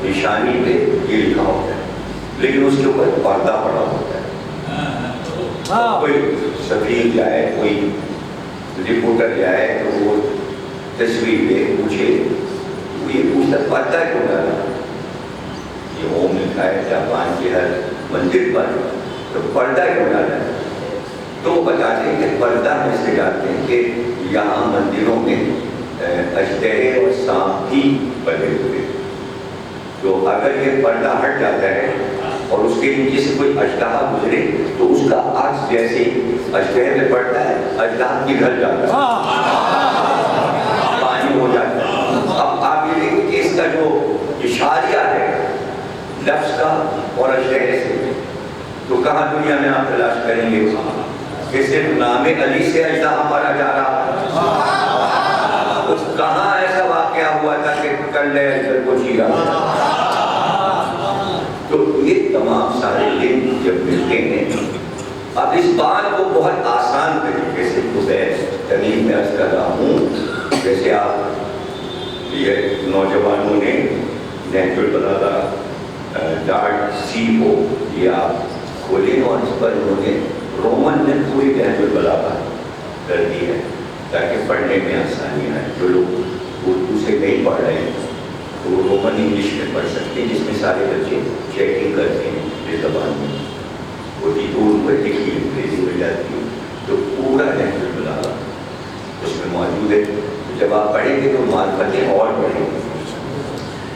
نشانی پہ یہ لکھا ہوتا ہے، لیکن اس کے اوپر پردہ پڑا ہوتا ہے. کوئی سفیر جائے، کوئی رپورٹر جائے تو وہ تصویر پہ پوچھے، وہ یہ پوچھتا پردہ کیوں ڈالا؟ یہ اوم لکھا ہے جاپان کے ہر مندر پر، تو پردہ کیوں ڈالا ہے؟ تو وہ بتاتے ہیں کہ پردہ میں سے ڈالتے ہیں کہ یہاں مندروں میں اژدہے اور سانپ بھی بنے ہوئے، تو اگر یہ پردہ ہٹ جاتا ہے اور اس کے نیچے سے کوئی اژدہا گزرے تو اس کا عکس جیسے اژدہے میں پڑتا ہے، اژدہا پگھل جاتا ہے، پانی ہو جاتا ہے. اب آپ یہ دیکھیں کہ اس کا جو اشاریہ ہے لفظ کا اور اژدہے سے، تو کہاں دنیا میں آپ تلاش کریں گے کہ صرف نام علی سے اژدہا مارا جا رہا ہے؟ کہاں ایسا واقعہ ہوا تھا کہ کنڈے اجدر کو چیرا؟ تو یہ تمام سارے لنک جب ملتے ہیں، اب اس بات کو بہت آسان طریقے سے تمیم میں عرض کر رہا ہوں. جیسے آپ یہ نوجوانوں نے نہج البلاغہ ڈاٹ سی کو یہ آپ کھولیں اور اس پر انہوں نے رومن میں پوری نہج البلاغہ کر دی ہے تاکہ پڑھنے میں آسانی آئے. جو لوگ اردو سے نہیں پڑھ رہے ہیں تو وہ رومن انگلش میں پڑھ سکتے ہیں، جس میں سارے بچے چیکنگ کرتے ہیں اس زبان میں، وہ ان کو لکھی انگریزی مل جاتی ہے. تو پورا نہج البلاغہ اس میں موجود ہے. جب آپ پڑھیں گے تو معرفتیں اور پڑھیں گے.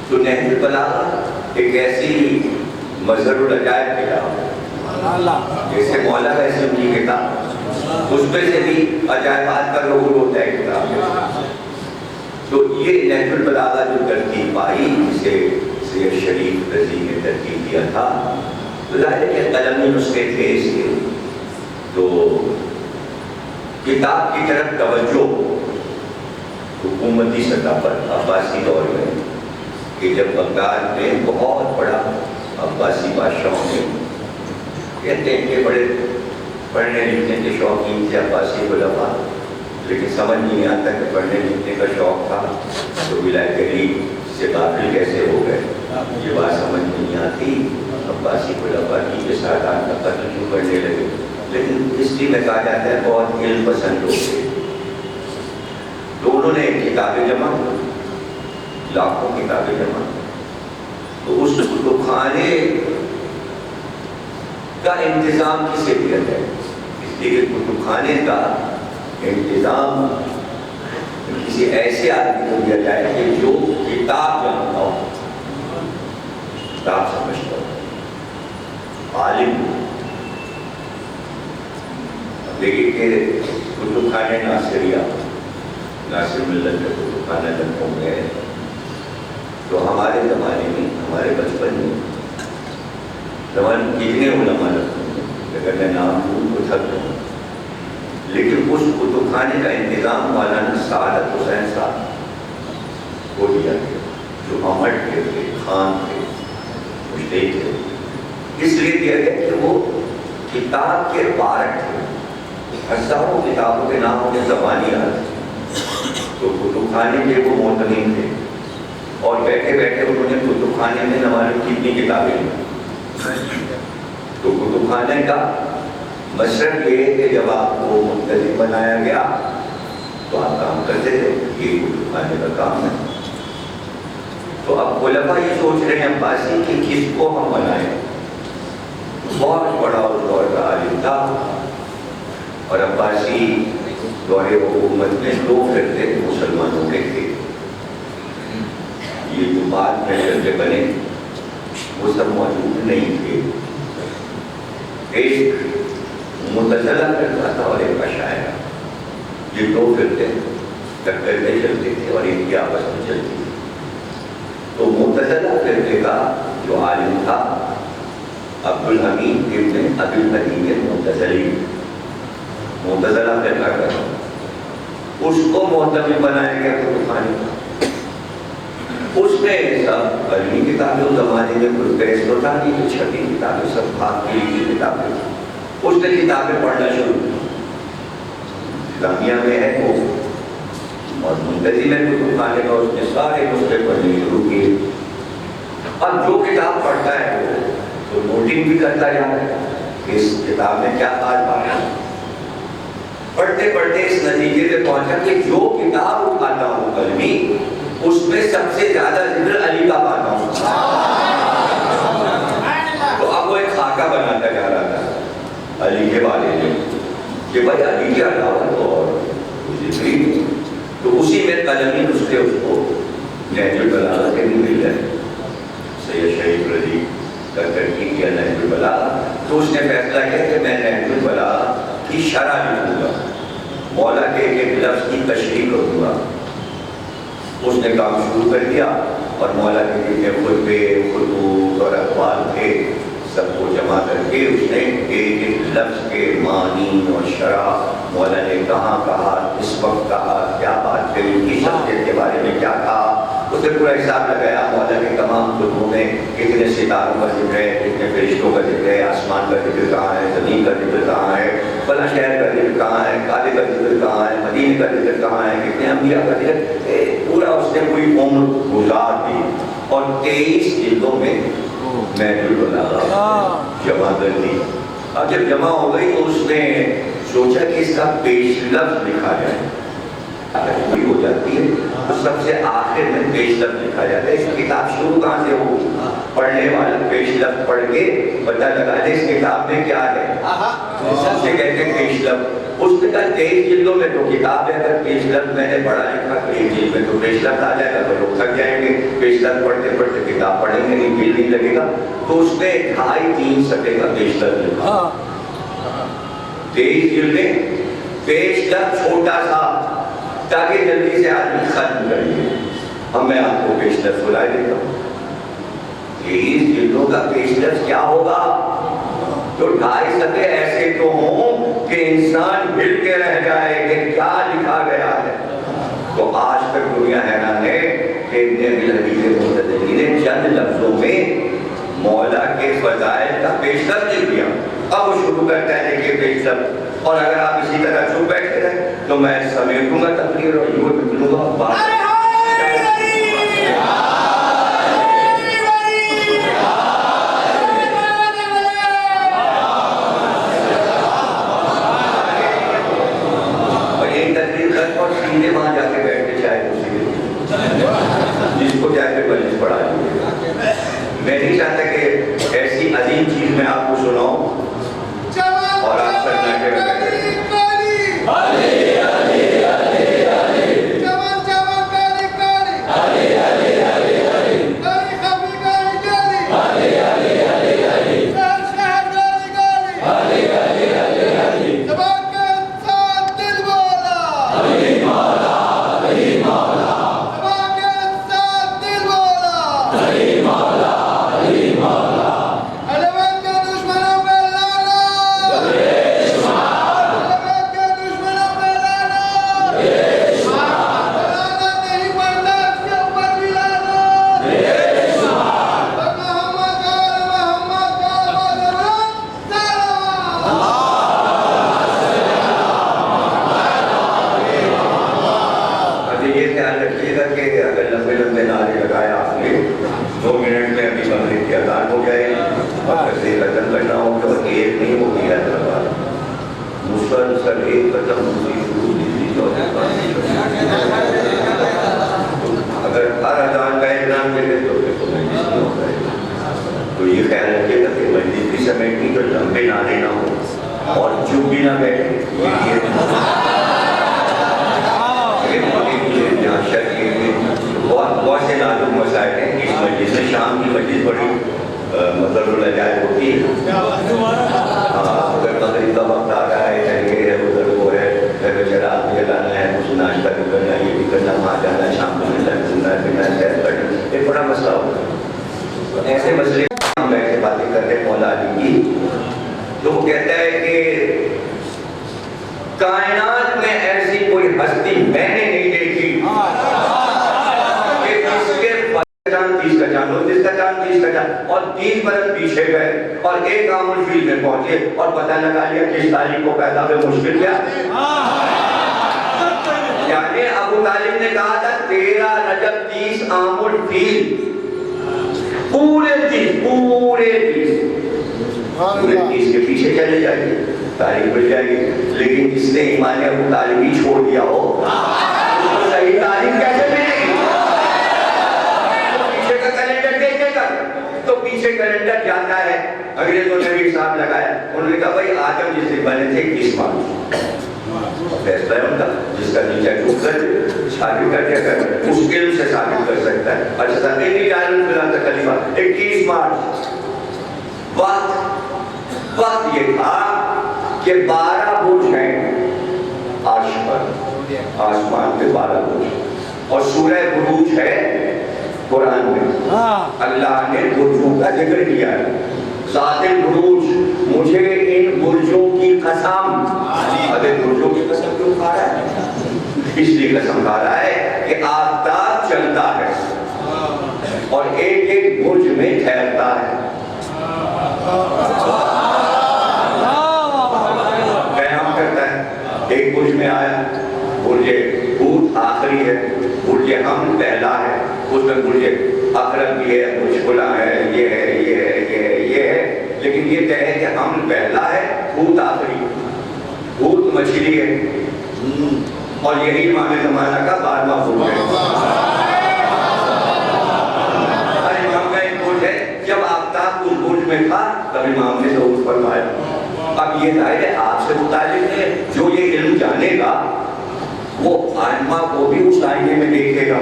تو نہج البلاغہ ایک ایسی مظہر العجائب کتاب ہے، جیسے مولا قاسم کی کتاب، اس میں سے بھی عجائبات کا ظہور ہوتا ہے کتاب میں. تو یہ نہج البلاغہ جو ترتیب پائی، جسے سید شریف رضی نے ترتیب دیا تھا، تو ظاہر ہے کہ قلمی نسخے تھے اس کے. تو کتاب کی طرف توجہ حکومتی سطح پر عباسی دور میں، کہ جب بغداد میں بہت بڑا عباسی بادشاہوں نے، کہتے ہیں کہ بڑے پڑھنے لکھنے کے شوقین تھے عباسی خلفاء، لیکن سمجھ نہیں آتا کہ پڑھنے لکھنے کا شوق تھا تو ولایت علی سے غافل کیسے ہو گئے. یہ بات سمجھ نہیں آتی. عباسی خلفاء کی کے سادات کا قتل کیوں کرنے لگے؟ لیکن اس لیے میں کہا جاتا ہے بہت علم پسند لوگ تھے. تو انہوں نے کتابیں جمع، لاکھوں کتابیں جمع. تو اس کتب خانے کا انتظام کسے دیا جائے؟ اس لیے کہ کتب خانے کا انتظام کسی ایسے آدمی کو دیا جائے کہ جو کتاب جانتا ہو، کتاب سمجھتا ہو، عالم. دیکھیے کہ کتب خانے ناصریہ، ناصر ملت کا کتب خانہ جب ہو گئے تو ہمارے زمانے میں، ہمارے بچپن میں کتنے علماء لگتے ہیں، اگر میں نام لوں تو تھک جاؤں. لیکن اس کتب خانے کا انتظام مولانا سعادت حسین صاحب کو دیا گیا، جو امٹ کے تھے، خان تھے، مجتہد تھے. اس لیے دیا گیا کہ وہ کتاب کے بارک تھے. ہزاروں کتابوں کے نام انہیں زبانی یاد تھے، تو کتب خانے کے وہ معتمد تھے. اور بیٹھے بیٹھے انہوں نے کتب خانے میں ہماری کتنی کتابیں لی. تو کتب خانے کا مشرق یہ ہے کہ جب آپ کو منتظم بنایا گیا تو آپ کام کرتے تھے، یہ کتب خانے کا کام ہے. تو اب خلفاء یہ سوچ رہے ہیں عباسی کہ کس کو ہم بنائیں. بہت بڑا اس دور کا عالم تھا، اور عباسی دور حکومت میں دو فرقے مسلمانوں کے تھے. یہ جو بعد میں فرقے بنے وہ سب موجود نہیں تھے. ایک متزلہ فرقہ تھا اور ایک اشاعرہ. یہ دو فرقے ٹکر میں چلتے تھے اور ان کی آپس میں چلتی تھی. تو متزلہ فرقے کا جو عالم تھا عبدالحمید ابن ابی الحدید المعتزلی، معتزلہ فرقہ کا، اس کو معتمد بنایا گیا کتب خانے کا. اس نے سب علمی کتابیں اس زمانے میں کوئی پریس تو تھا نہیں، تو چھپی کتابیں سب ہاتھ کی لکھی کتابیں، اس نے کتابیں پڑھنا شروع کی۔ اسلامیہ میں ہے وہ اور منتظی میں کتب خانے کا اس نے سارے نسخے پڑھنے شروع کیے۔ اب جو کتاب پڑھتا ہے وہ تو نوٹنگ بھی کرتا جاتا ہے کہ اس کتاب میں کیا خاص بات ہے۔ پڑھتے پڑھتے اس نتیجے پہ پہنچا کہ جو کتاب اٹھاتا ہوں علمی، اس میں سب سے زیادہ ذکر علی کا پاتا ہوں۔ تو اب وہ ایک خاکہ بناتا جا رہا تھا علی کے بارے میں کہ بھائی علی کے علاوہ تو اور ذکر ہی نہیں۔ تو اسی میں قلمی نسخے اس کو نہج البلاغہ کے بھی مل گئے۔ سید شہید رضی کا ترکیب کیا نہج البلاغہ، تو اس نے فیصلہ کیا کہ میں نہج البلاغہ کی شرح لکھوں گا، مولا کے ایک لفظ کی تشریح کروں گا۔ اس نے کام شروع کر دیا اور مولا کے جتنے خطبے خطوط اور اقوال تھے سب کو جمع کر کے اس نے ایک ایک لفظ کے معنی اور شرح، مولا نے کہاں کہا، کس وقت کہا، کیا بات کری، ان کی شخصیت کے بارے میں کیا کہا، اس نے پورا حساب لگایا۔ مولا کے تمام خطبوں میں کتنے ستاروں کا ذکر ہے، کتنے فرشتوں کا ذکر ہے، آسمان کا ذکر کہاں ہے، زمین کا ذکر کہاں ہے، فلاں شہر کا ذکر کہاں ہے، کعبے کا ذکر کہاں ہے، مدینے کا ذکر کہاں ہے، کتنے انبیاء کا ذکر، پورا اس نے کوئی عمر گزار دی اور 23 جلدوں میں نہج البلاغہ جمع کر دی۔ اب جب جمع ہو گئی تو اس نے سوچا کہ اس کا پیش لفظ لکھا جائے، پوری ہو جاتی ہے تو سب سے آخر میں پیش لفظ لکھا جاتا ہے۔ اس کتاب شروع کہاں سے ہو، پڑھنے والا پیش لفظ پڑھ کے پتہ لگا دے اس کتاب میں کیا ہے، اسے کہتے ہیں پیش لفظ۔ اس نے کہا 23 جلدوں میں تو کتاب ہے، اگر پیش لفظ میں نے پڑھا لکھا 23 جلد میں تو پیش لفظ آ جائے گا تو لوگ تھک جائیں گے، پیش لفظ پڑھتے پڑھتے کتاب پڑھیں گے نہیں، دل نہیں لگے گا۔ تو اس نے 2.5-3 صفحے کا پیش لفظ لکھا، 23 جلدیں، پیش لفظ چھوٹا سا تاکہ جلدی سے آدمی ختم کریے۔ اب میں آپ کو پیش لفظ سنا دیتا ہوں۔ 23 جلدوں کا پیش لفظ کیا ہوگا؟ تو 2.5 صفحے ایسے تو ہوں کہ انسان ہل کے رہ جائے کہ کیا لکھا گیا ہے۔ تو آج تک دنیا حیران ہے کہ ابن ابی الحدیث المعتزلی نے چند لفظوں میں مولا کے فضائل کا پیش لفظ لکھ دیا۔ اب وہ شروع کرتا ہے کہ پیش لفظ، اور اگر آپ اسی طرح چپ بیٹھے رہے تو میں سمیٹوں گا تقریر اور یوں نکلوں گا بات۔ وہاں جا کے بیٹھ کے چائے جس کو جا کے مجلس پڑھا دیجیے۔ میں نہیں چاہتا کہ ایسی عظیم چیز میں آپ کو سناؤں اور آپ سناٹے میں بیٹھے۔ اگر ہر اذان کا اعلان کرے تو یہ خیال رکھیے گا کہ مجلس بھی سمیٹنی تو لمبے نعرے نہ ہو اور چپ بھی نہ بیٹھے۔ بہت سے نازک مسائل ہیں اس مجلس میں، شام کی مجلس بڑی مطلب العجائب ہوتی ہے۔ اگر مغرب کا وقت آ رہا ہے، یہ ہے ادھر وہ ہے، چراغ بھی جلانا ہے، کچھ ناشتہ بھی کرنا ہے، یہ بھی کرنا، وہاں جانا ہے، شام کو ملنا ہے، پینا ہے، سیر کرنا، ایک بڑا مسئلہ ہوتا ہے۔ ایسے مسئلے ہم بیٹھے باتیں کرتے ہیں مولا علی کی، تو وہ کہتا ہے کہ کائنات میں ایسی کوئی ہستی میں نے نہیں دیکھی 29 کا چاند 30 کا چاند اور 30 برس پیچھے گئے اور ایک عام الفیل میں پہنچے اور پتہ لگا لیا کس تاریخ کو پیدا ہوئے مشکل کیا یعنی ابو طالب نے کہا تھا 13 رجب 30 عام الفیل پورے 30 کے پیچھے چلے جائیے تاریخ بڑھ جائے گی لیکن جس نے ایمان ابو طالب ہی چھوڑ دیا ہو صحیح تاریخ کیسے ملے گی پیچھے کا کیلنڈر دیکھے گا تو پیچھے کیلنڈر جاتا ہے انگریزوں نے بھی حساب لگایا انہوں نے کہا بھائی آدم جس سے بنے تھے 21 مارچ فیصلہ ہے ان کا جس کا نیچہ ڈوب کر شادی کر کے کر اس علم سے ثابت کر سکتا ہے اچھا سر نہیں جانن فلاں تکلیفہ 21 مارچ وقت یہ تھا کہ 12 برج ہیں عرش پر آسمان پہ 12 برج اور سورہ بروج ہے قرآن میں اللہ نے برجوں کا ذکر کیا ہے ذات البروج مجھے ان برجوں کی قسم ارے برجوں کی قسم کیوں کھا رہا ہے اس لیے قسم کھا رہا ہے کہ آفتاب چلتا ہے اور ایک ایک برج میں ٹھہرتا ہے قیام کرتا ہے ایک برج میں آیا برج حوت آخری ہے برج حمل پہلا ہے اس میں برج اقرب بھی ہے برج کھلا ہے یہ ہے یہ ہے یہ ہے یہ ہے لیکن یہ طے ہے کہ حمل پہلا ہے حوت آخری حوت مچھلی ہے اور یہی امام زمانہ کا 12واں برج ہے امام کا ایک برج ہے جب آفتاب اس برج میں تھا تب امام نے ظہور فرمایا اب یہ ظاہر ہے آپ سے متعلق ہے جو یہ علم جانے گا وہ آئمہ کو بھی اس آئینے میں دیکھے گا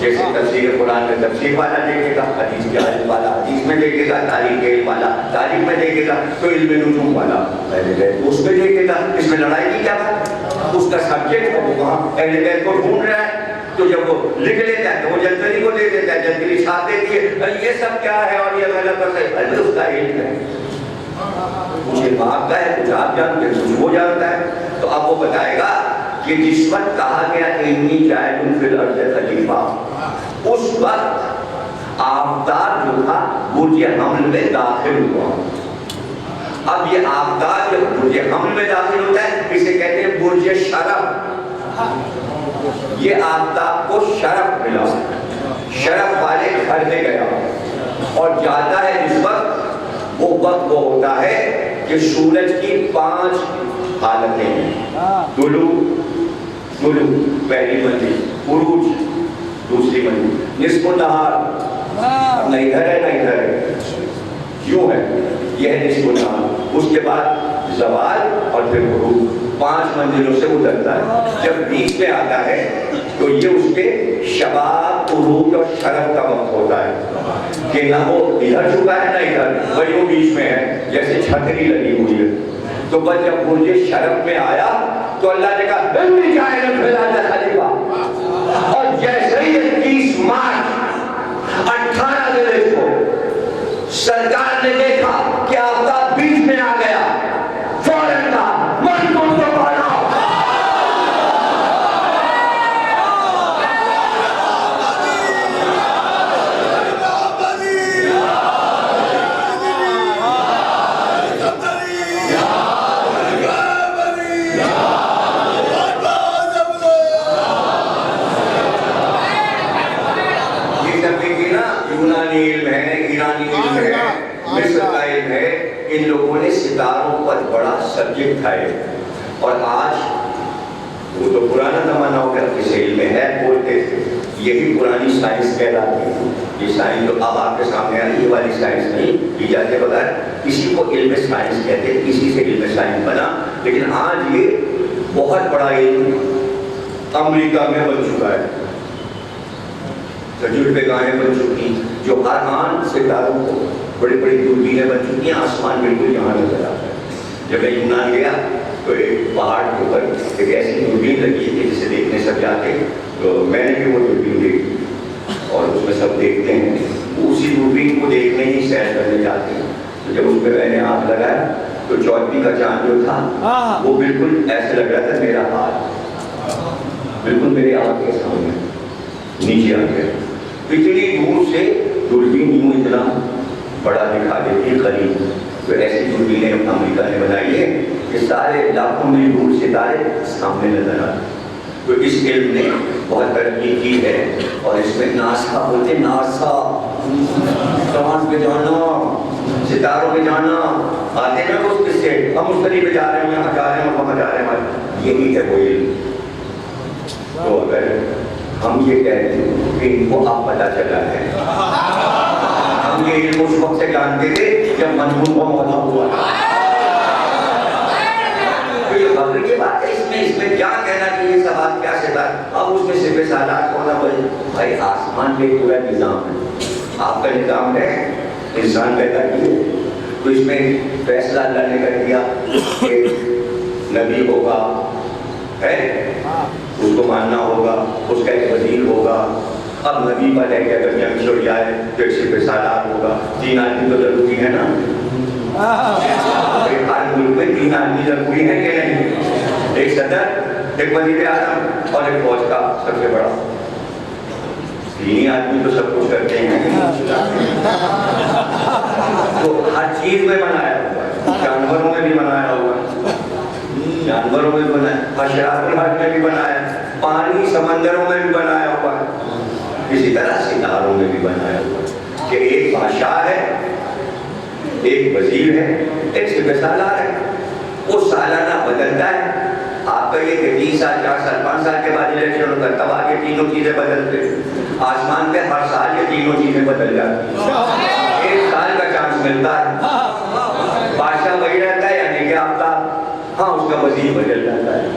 جیسے تفسیر قرآن میں تفسیر والا دیکھے گا حدیث کے علم والا حدیث میں دیکھے گا تاریخ کے علم والا تاریخ میں دیکھے گا تو علم نجوم والا اس میں دیکھے گا اس میں لڑائی کی کیا بات اس کا سبجیکٹ وہ وہاں اہل بیت کو ڈھونڈ رہا ہے تو جب وہ لکھ لیتا ہے تو وہ جنتری کو دے دیتا ہے جنتری چھاپ دیتی ہے یہ سب کیا ہے اور یہ غلط اور صحیح ہے اس کا علم ہے مجھے باپ کا ہے کچھ آپ جانتے ہیں کچھ وہ جانتا ہے تو اب وہ بتائے گا کہ جس وقت کہا گیا انی جاعل فی الارض خلیفہ اس وقت آفتاب جو تھا برج حمل میں داخل ہوا اب یہ آفتاب جب برج حمل میں داخل ہوتا ہے اسے کہتے ہیں برج شرف یہ آفتاب کو شرف ملا شرف والے گھر میں گیا اور جاتا ہے جس وقت وہ وقت وہ ہوتا ہے کہ سورج کی 5 حالتیں ہیں طلوع پہلی منزل عروج دوسری منزل نصف النہار نہ ادھر ہے نہ ادھر ہے یوں ہے یہ ہے نصف النہار اس کے بعد زوال اور پھر غروب 5 منزلوں سے اترتا ہے جب بیچ میں آتا ہے تو یہ اس کے شباب عروج اور شرف کا وقت ہوتا ہے کہ نہ وہ ادھر چکا ہے نہ ادھر وہی وہ بیچ میں ہے جیسے چھتری لگی ہوئی ہے تو بس جب برج شرف میں آیا تو اللہ نے کہا انی جاعل فی الارض خلیفہ اور جیسے ہی 21 مارچ 18 دن کو سرکار نے دیکھا کہ آفتاب بیچ میں آ گیا فوراً کہا من تم تو پڑھو ان لوگوں نے ستاروں پر بڑا سبجیکٹ ہے اور آج وہ تو پرانا زمانہ ہو گیا کس علم میں ہے بولتے تھے یہی پرانی سائنس کہلاتی ہے یہ سائنس جو اب آپ کے سامنے آئی یہ والی سائنس نہیں کی جاتے بغیر اسی کو علم سائنس کہتے ہیں اسی سے علم سائنس بنا لیکن آج یہ بہت بڑا علم امریکہ میں بن چکا ہے تجربے گاہیں بن چکی جو ہر آن ستاروں کو بڑی بڑی دوربینیں بن چکی ہیں آسمان بالکل یہاں نظر آتا ہے جب میں یونان گیا تو ایک پہاڑ کے اوپر ایک ایسی دوربین لگی تھی جسے دیکھنے سب جاتے تو میں نے بھی وہ دوربین دیکھی اور اس میں سب دیکھتے ہیں اسی دوربین کو دیکھنے ہی سیر کرنے جاتے ہیں تو جب اس پہ میں نے ہاتھ لگایا تو 14ویں کا چاند جو تھا وہ بالکل ایسے لگ رہا تھا میرا ہاتھ بالکل میرے آنکھ کے سامنے نیچے آ گیا اتنی دور سے دوربین یوں اتنا بڑا دکھا دیتی قریب، تو ایسی دوربینیں امریکہ نے بنائی ہے کہ سارے لاکھوں میں دور ستارے سامنے نظر آتے. تو اس علم نے بہت ترقی کی ہے، اور اس میں ناسا بولتے، ناسا چاند پہ جانا، ستاروں پہ جانا، آتے ہیں اس کس سے ہم مشتری پہ جا رہے ہیں، یہاں جا رہے ہیں، وہاں جا رہے ہیں، یہی ہے وہ علم. تو اگر ہم یہ کہتے ہیں کہ ان کو اب پتہ چلا ہے، ہم یہ علم اس وقت سے جانتے تھے جب منظور کو مولا ہوا تھا. تو یہ بات ہے، اس میں کیا کہنا کہ یہ سوال کیا ستارہ، اب اس میں صرف سالات ہونا بھائی آسمان پہ پورا نظام ہے. آپ کا نظام ہے، انسان پیدا کیے، تو اس میں فیصلہ اللہ نے کر دیا کہ نبی ہوگا، ہے اس کو ماننا ہوگا، اس کا ایک وزیر ہوگا. اب نبی پر ہے کہ اگر جنگ چھڑ جائے تو ایک صرف سالات ہوگا. 3 آدمی تو ضروری ہے نا، ہر ملک میں 3 آدمی ضروری ہے کہ نہیں؟ ایک صدر، ایک وزیر اعظم اور ایک فوج کا سب سے بڑا. 3 آدمی تو سب کچھ کرتے ہیں. تو ہر چیز میں بنایا ہوا ہے، جانوروں میں بھی بنایا ہوا ہے، جانوروں میں بھی بنایا، حشرات الارض میں بھی بنایا، پانی سمندروں میں بھی بنایا ہوا ہے، اسی طرح ستاروں میں بھی بنایا ہوا ہے کہ ایک بادشاہ ہے، ایک وزیر ہے، ایک صرف سالار ہے. وہ سالانہ بدلتا ہے. آپ کا یہ کہ 30 سال 4 سال 5 سال کے بعد الیکشن ہوتا ہے، تب آگے تینوں چیزیں بدلتے. آسمان پہ ہر سال یہ تینوں چیزیں بدل جاتی ہیں. 1 سال کا چانس ملتا ہے. بادشاہ وہی رہتا ہے یعنی کہ آفتاب، ہاں اس کا وزیر بدل جاتا ہے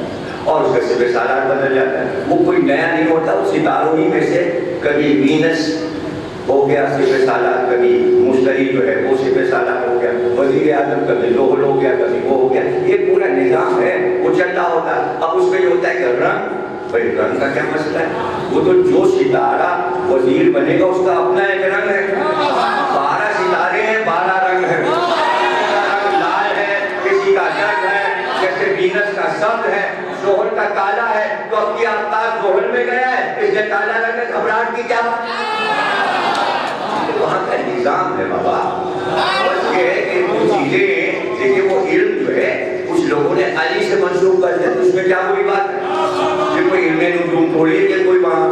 اور اس کا صرف سالار بدل جاتا ہے. وہ کوئی نیا نہیں ہوتا. وہ ستاروں ہی میں سے کبھی وینس ہو گیا صرف سالار، کبھی مشتری جو ہے وہ صرف سالار ہو گیا، وزیر اعظم کبھی لوہل ہو گیا، کبھی وہ ہو گیا. یہ پورا نظام ہے، وہ چل رہا ہوتا ہے. اب اس میں یہ ہوتا ہے کہ رنگ، بھائی رنگ کا کیا مسئلہ ہے؟ وہ تو جو ستارہ وزیر بنے گا اس کا اپنا ایک رنگ ہے. 12 ستارے ہیں، 12 رنگ ہے. کسی کا رنگ لال ہے، کسی کا جگ ہے، جیسے وینس کا سبز ہے، زحل کا کالا ہے. تو اب یہ آفتاب زحل میں گیا ہے، اس نے کالا رنگ ہے، گھبراہٹ کی کیا بات؟ وہاں کا نظام ہے بابا. بس یہ ہے کہ وہ چیزیں دیکھیں، وہ علم جو ہے کچھ لوگوں نے علی سے منسوخ کر دیا، تو اس میں کیا بری بات ہے؟ یہ کوئی علم نجوم تھوڑی ہے کہ کوئی وہاں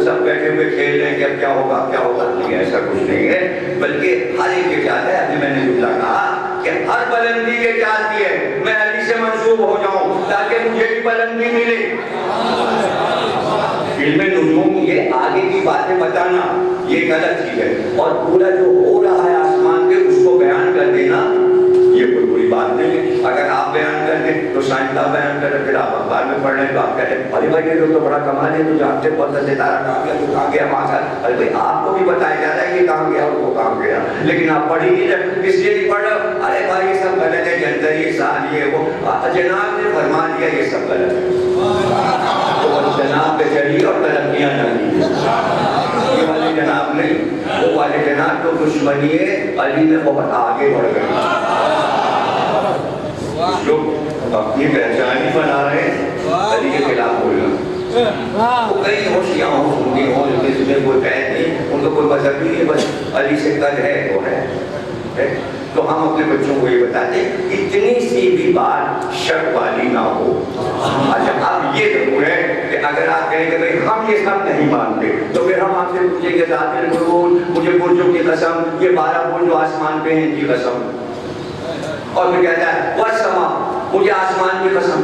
سب بیٹھے ہوئے کھیل رہے ہیں کہ اب کیا ہوگا کیا ہوگا. نہیں، ایسا کچھ نہیں ہے، بلکہ ہر ایک یہ چاہتا ہے. ابھی میں نے جملہ کہا کہ ہر بلندی یہ چاہتی ہے میں علی سے منسوب ہو جاؤں تاکہ مجھے بھی بلندی ملے. علم نجوم یہ آگے کی باتیں بتانا یہ غلط چیز ہے، اور پورا جو ہو رہا ہے آسمان پہ اس کو بیان کر دینا یہ کوئی بری بات نہیں ہے. اگر آپ بیان کر دیں تو سائنسداں بیان کریں، پھر آپ اخبار میں پڑھ لیں تو آپ کہتے ہیں ارے بھائی یہ لوگ تو بڑا کمال ہے، تو جانتے کون سا ستارہ کہاں گیا، تو کہاں گیا وہاں سے. ارے بھائی آپ کو بھی بتایا جا رہا ہے یہ کہاں گیا اور وہ کہاں گیا، لیکن آپ پڑھ ہی نہیں رہے، اس لیے نہیں پڑھ رہے. ارے بھائی یہ سب غلط ہے، جنتر یہ سال یہ وہ، جناب نے فرما دیا یہ سب غلط ہے. تو جناب پہ چلیے اور ترقیاں نہ لیجیے. یہ والے جناب نہیں، وہ والے جناب تو دشمنی ہے علی میں بہت آگے بڑھ گئے. لوگ اپنی پہچان ہی بنا رہے ہیں علی کے خلاف بولنا. وہ کئی ہوشیاں ہوں سنی ہوں جس میں کوئی قید نہیں، ان کو کوئی مذہب نہیں ہے، بس علی سے کل ہے وہ ہے. تو ہم اپنے بچوں کو یہ بتاتے ہیں اتنی سی بھی بات شک والی نہ ہو. اچھا اب یہ ضرور ہے کہ اگر آپ کہیں کہ بھائی ہم یہ سب نہیں مانتے تو پھر ہم آپ سے پوچھیں گے ذات البروج، مجھے برجوں کی قسم، یہ 12 برج جو آسمان پہ ہیں ان کی قسم. اور پھر کہتا ہے والسماء، مجھے آسمان کی قسم،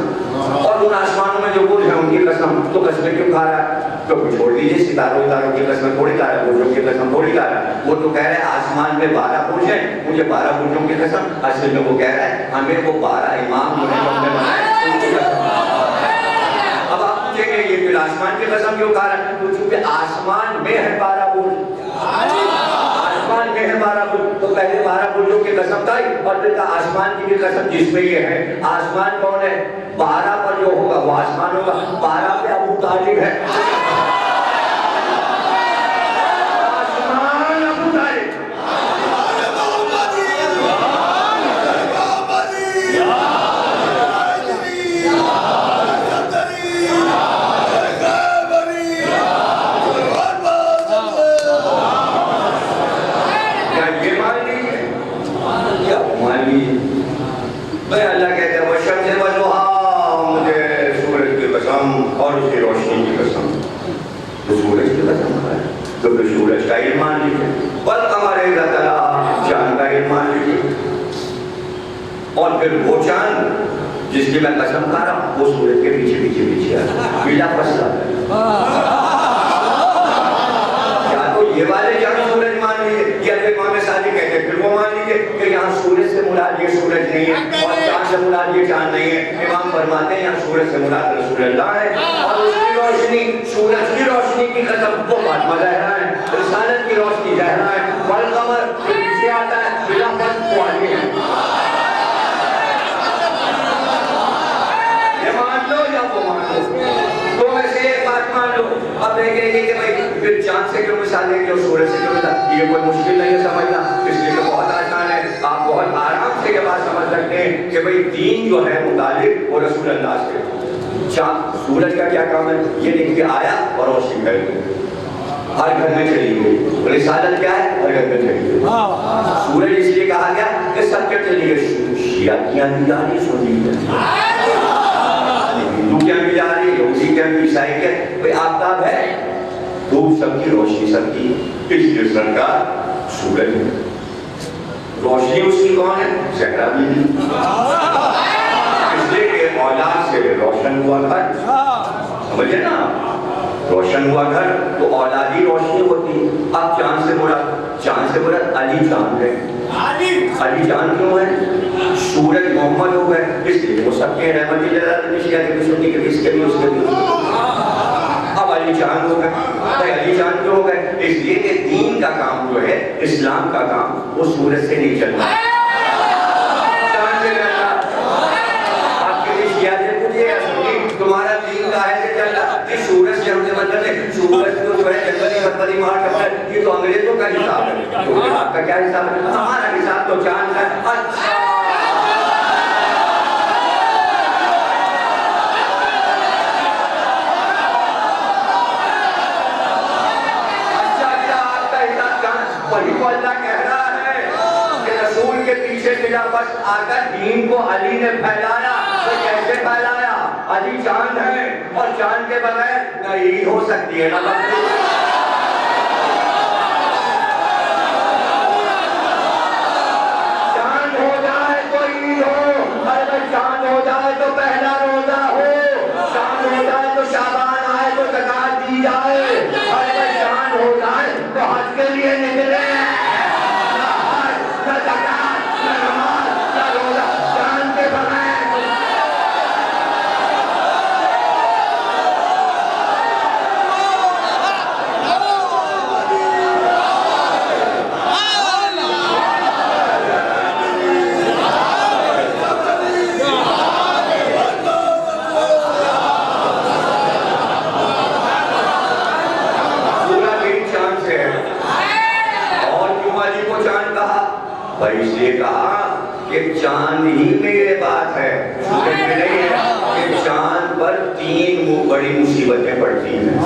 اور ان آسمانوں میں جو برج ہیں ان کی قسم. تو قسمیں کیوں کھا رہا ہے؟ تو چھوڑ دیجیے، ستاروں کی قسمیں تھوڑی کھا رہا ہے، برجوں کی قسم تھوڑی کھا رہا ہے. وہ تو کہہ رہا ہے آسمان میں 12 برج ہیں، مجھے 12 برجوں کی قسم. اصل میں وہ کہہ رہا ہے ہمیں وہ 12 امام جو ہیں ہم نے بنائے ان کی قسم. اب آپ پوچھیں گے یہ پھر آسمان کی قسم کیوں کھا رہا ہے؟ تو چونکہ آسمان میں ہے 12 برج، آسمان میں ہے 12 برج، تو پہلے 12 برجوں کی قسم کھائی اور پھر کہا آسمان کی بھی قسم جس میں یہ ہے. آسمان کون ہے؟ 12 پر جو ہوگا وہ آسمان ہوگا. 12 پہ ابو طالب ہے، آسمان ابو طالب. میں اللہ کہتے ہیں والشمس وضحاها، مجھے سورج کی قسم اور اس کی روشنی کی قسم. تو سورج کی قسم کھائے تو پھر سورج کا علم مان لیجیے، والقمر اذا تلاها، چاند کا علم مان لیجیے، اور پھر وہ چاند جس کی میں قسم کھا رہا ہوں وہ سورج کے پیچھے پیچھے پیچھے آ بلا فصلہ ہے. یا تو یہ والے چاند سورج مان لیجیے، یا پھر امام صادق کہتے ہیں پھر وہ مان لیجیے کہ یہاں سورج سے مراد یہ سورج نہیں ہے اور چاند سے مراد یہ چاند نہیں ہے. امام فرماتے ہیں یہاں سورج سے مراد رسول اللہ ہے اور اس کی روشنی، سورج کی روشنی کی قسم وہ فاطمہ زہرا ہے، رسالت کی روشنی زہرا ہے، والقمر جو پیچھے آتا ہے بلا فرق وہ علی ہے. یہ مان لو یا وہ مان لو، تو میں سے ایک بات مان لو. اب دیکھیں گے کہ بھائی پھر چاند سے کیوں مثال دیں گے اور سورج سے کیوں مثال؟ یہ کوئی مشکل نہیں ہے سمجھنا، اس لیے کہ بہت آسان ہے. آپ بہت آرام سے یہ بات سمجھ سکتے ہیں کہ بھائی دین جو ہے متعلق وہ رسول اللہ سے. چاند سورج کا کیا کام ہے؟ یہ دیکھیے آیا اور روشنی کر دی، ہر گھر میں چلی گئی. رسالت کیا ہے؟ ہر گھر میں چلی گئی. سورج اس لیے کہا گیا کہ سب کے چلی گئی، شیعہ کیا بھی جا رہی، سنی ہندو کیا بھی جا رہی، یہودی کیا بھی، عیسائی کیا. بھائی آفتاب ہے، دھوپ سب کی، روشنی سب کی، اس لیے سرکار سورج ہے. روشنی اس کی کون ہے؟ زہرا بیوی. اس لیے کہ اولاد سے روشن ہوا گھر، سمجھے نا، روشن ہوا گھر تو اولادی روشنی ہوتی. اب چاند سے مراد علی چاند ہے. علی چاند کیوں ہے؟ سورج محمد ہو گئے اس لیے وہ سب کے رحمت اللہ سنی کے اس کے بھی اس کے بھی. اب علی چاند ہو گئے. علی چاند کیوں ہو گئے؟ اس لیے کہ دین کا کام جو ہے، اسلام کا کام، وہ سورج سے نہیں چلتا، چاند سے چلتا. آپ کے لیے شیعہ سے پوچھئے یا سنی تمہارا دین کہاں سے چل رہا؟ یہ سورج سے ہم سے مطلب ہے. سورج کو جو ہے جنگلی مار کرتا ہے، یہ تو انگریزوں کا حساب ہے. تو آپ کا کیا حساب ہے؟ ہمارا حساب تو چاند ہے. اچھا وہی کو اللہ کہہ رہا ہے کہ رسول کے پیچھے خلافت آ کر دین کو علی نے پھیلایا. تو کیسے پھیلایا؟ علی چاند ہے اور چاند کے بغیر نہ عید ہو سکتی ہے نہ بقرعید. چاند ہو جائے تو عید ہو، ارے چاند ہو جائے تو پہلا روزہ ہو، چاند ہو جائے تو شعبان آئے تو زکات دی جائے، ارے چاند ہو جائے تو حج کے لیے نکلے. اس لیے کہا کہ چاند ہی میں یہ بات ہے، سورج میں نہیں ہے، کہ چاند پر 3 بڑی مصیبتیں پڑتی ہیں.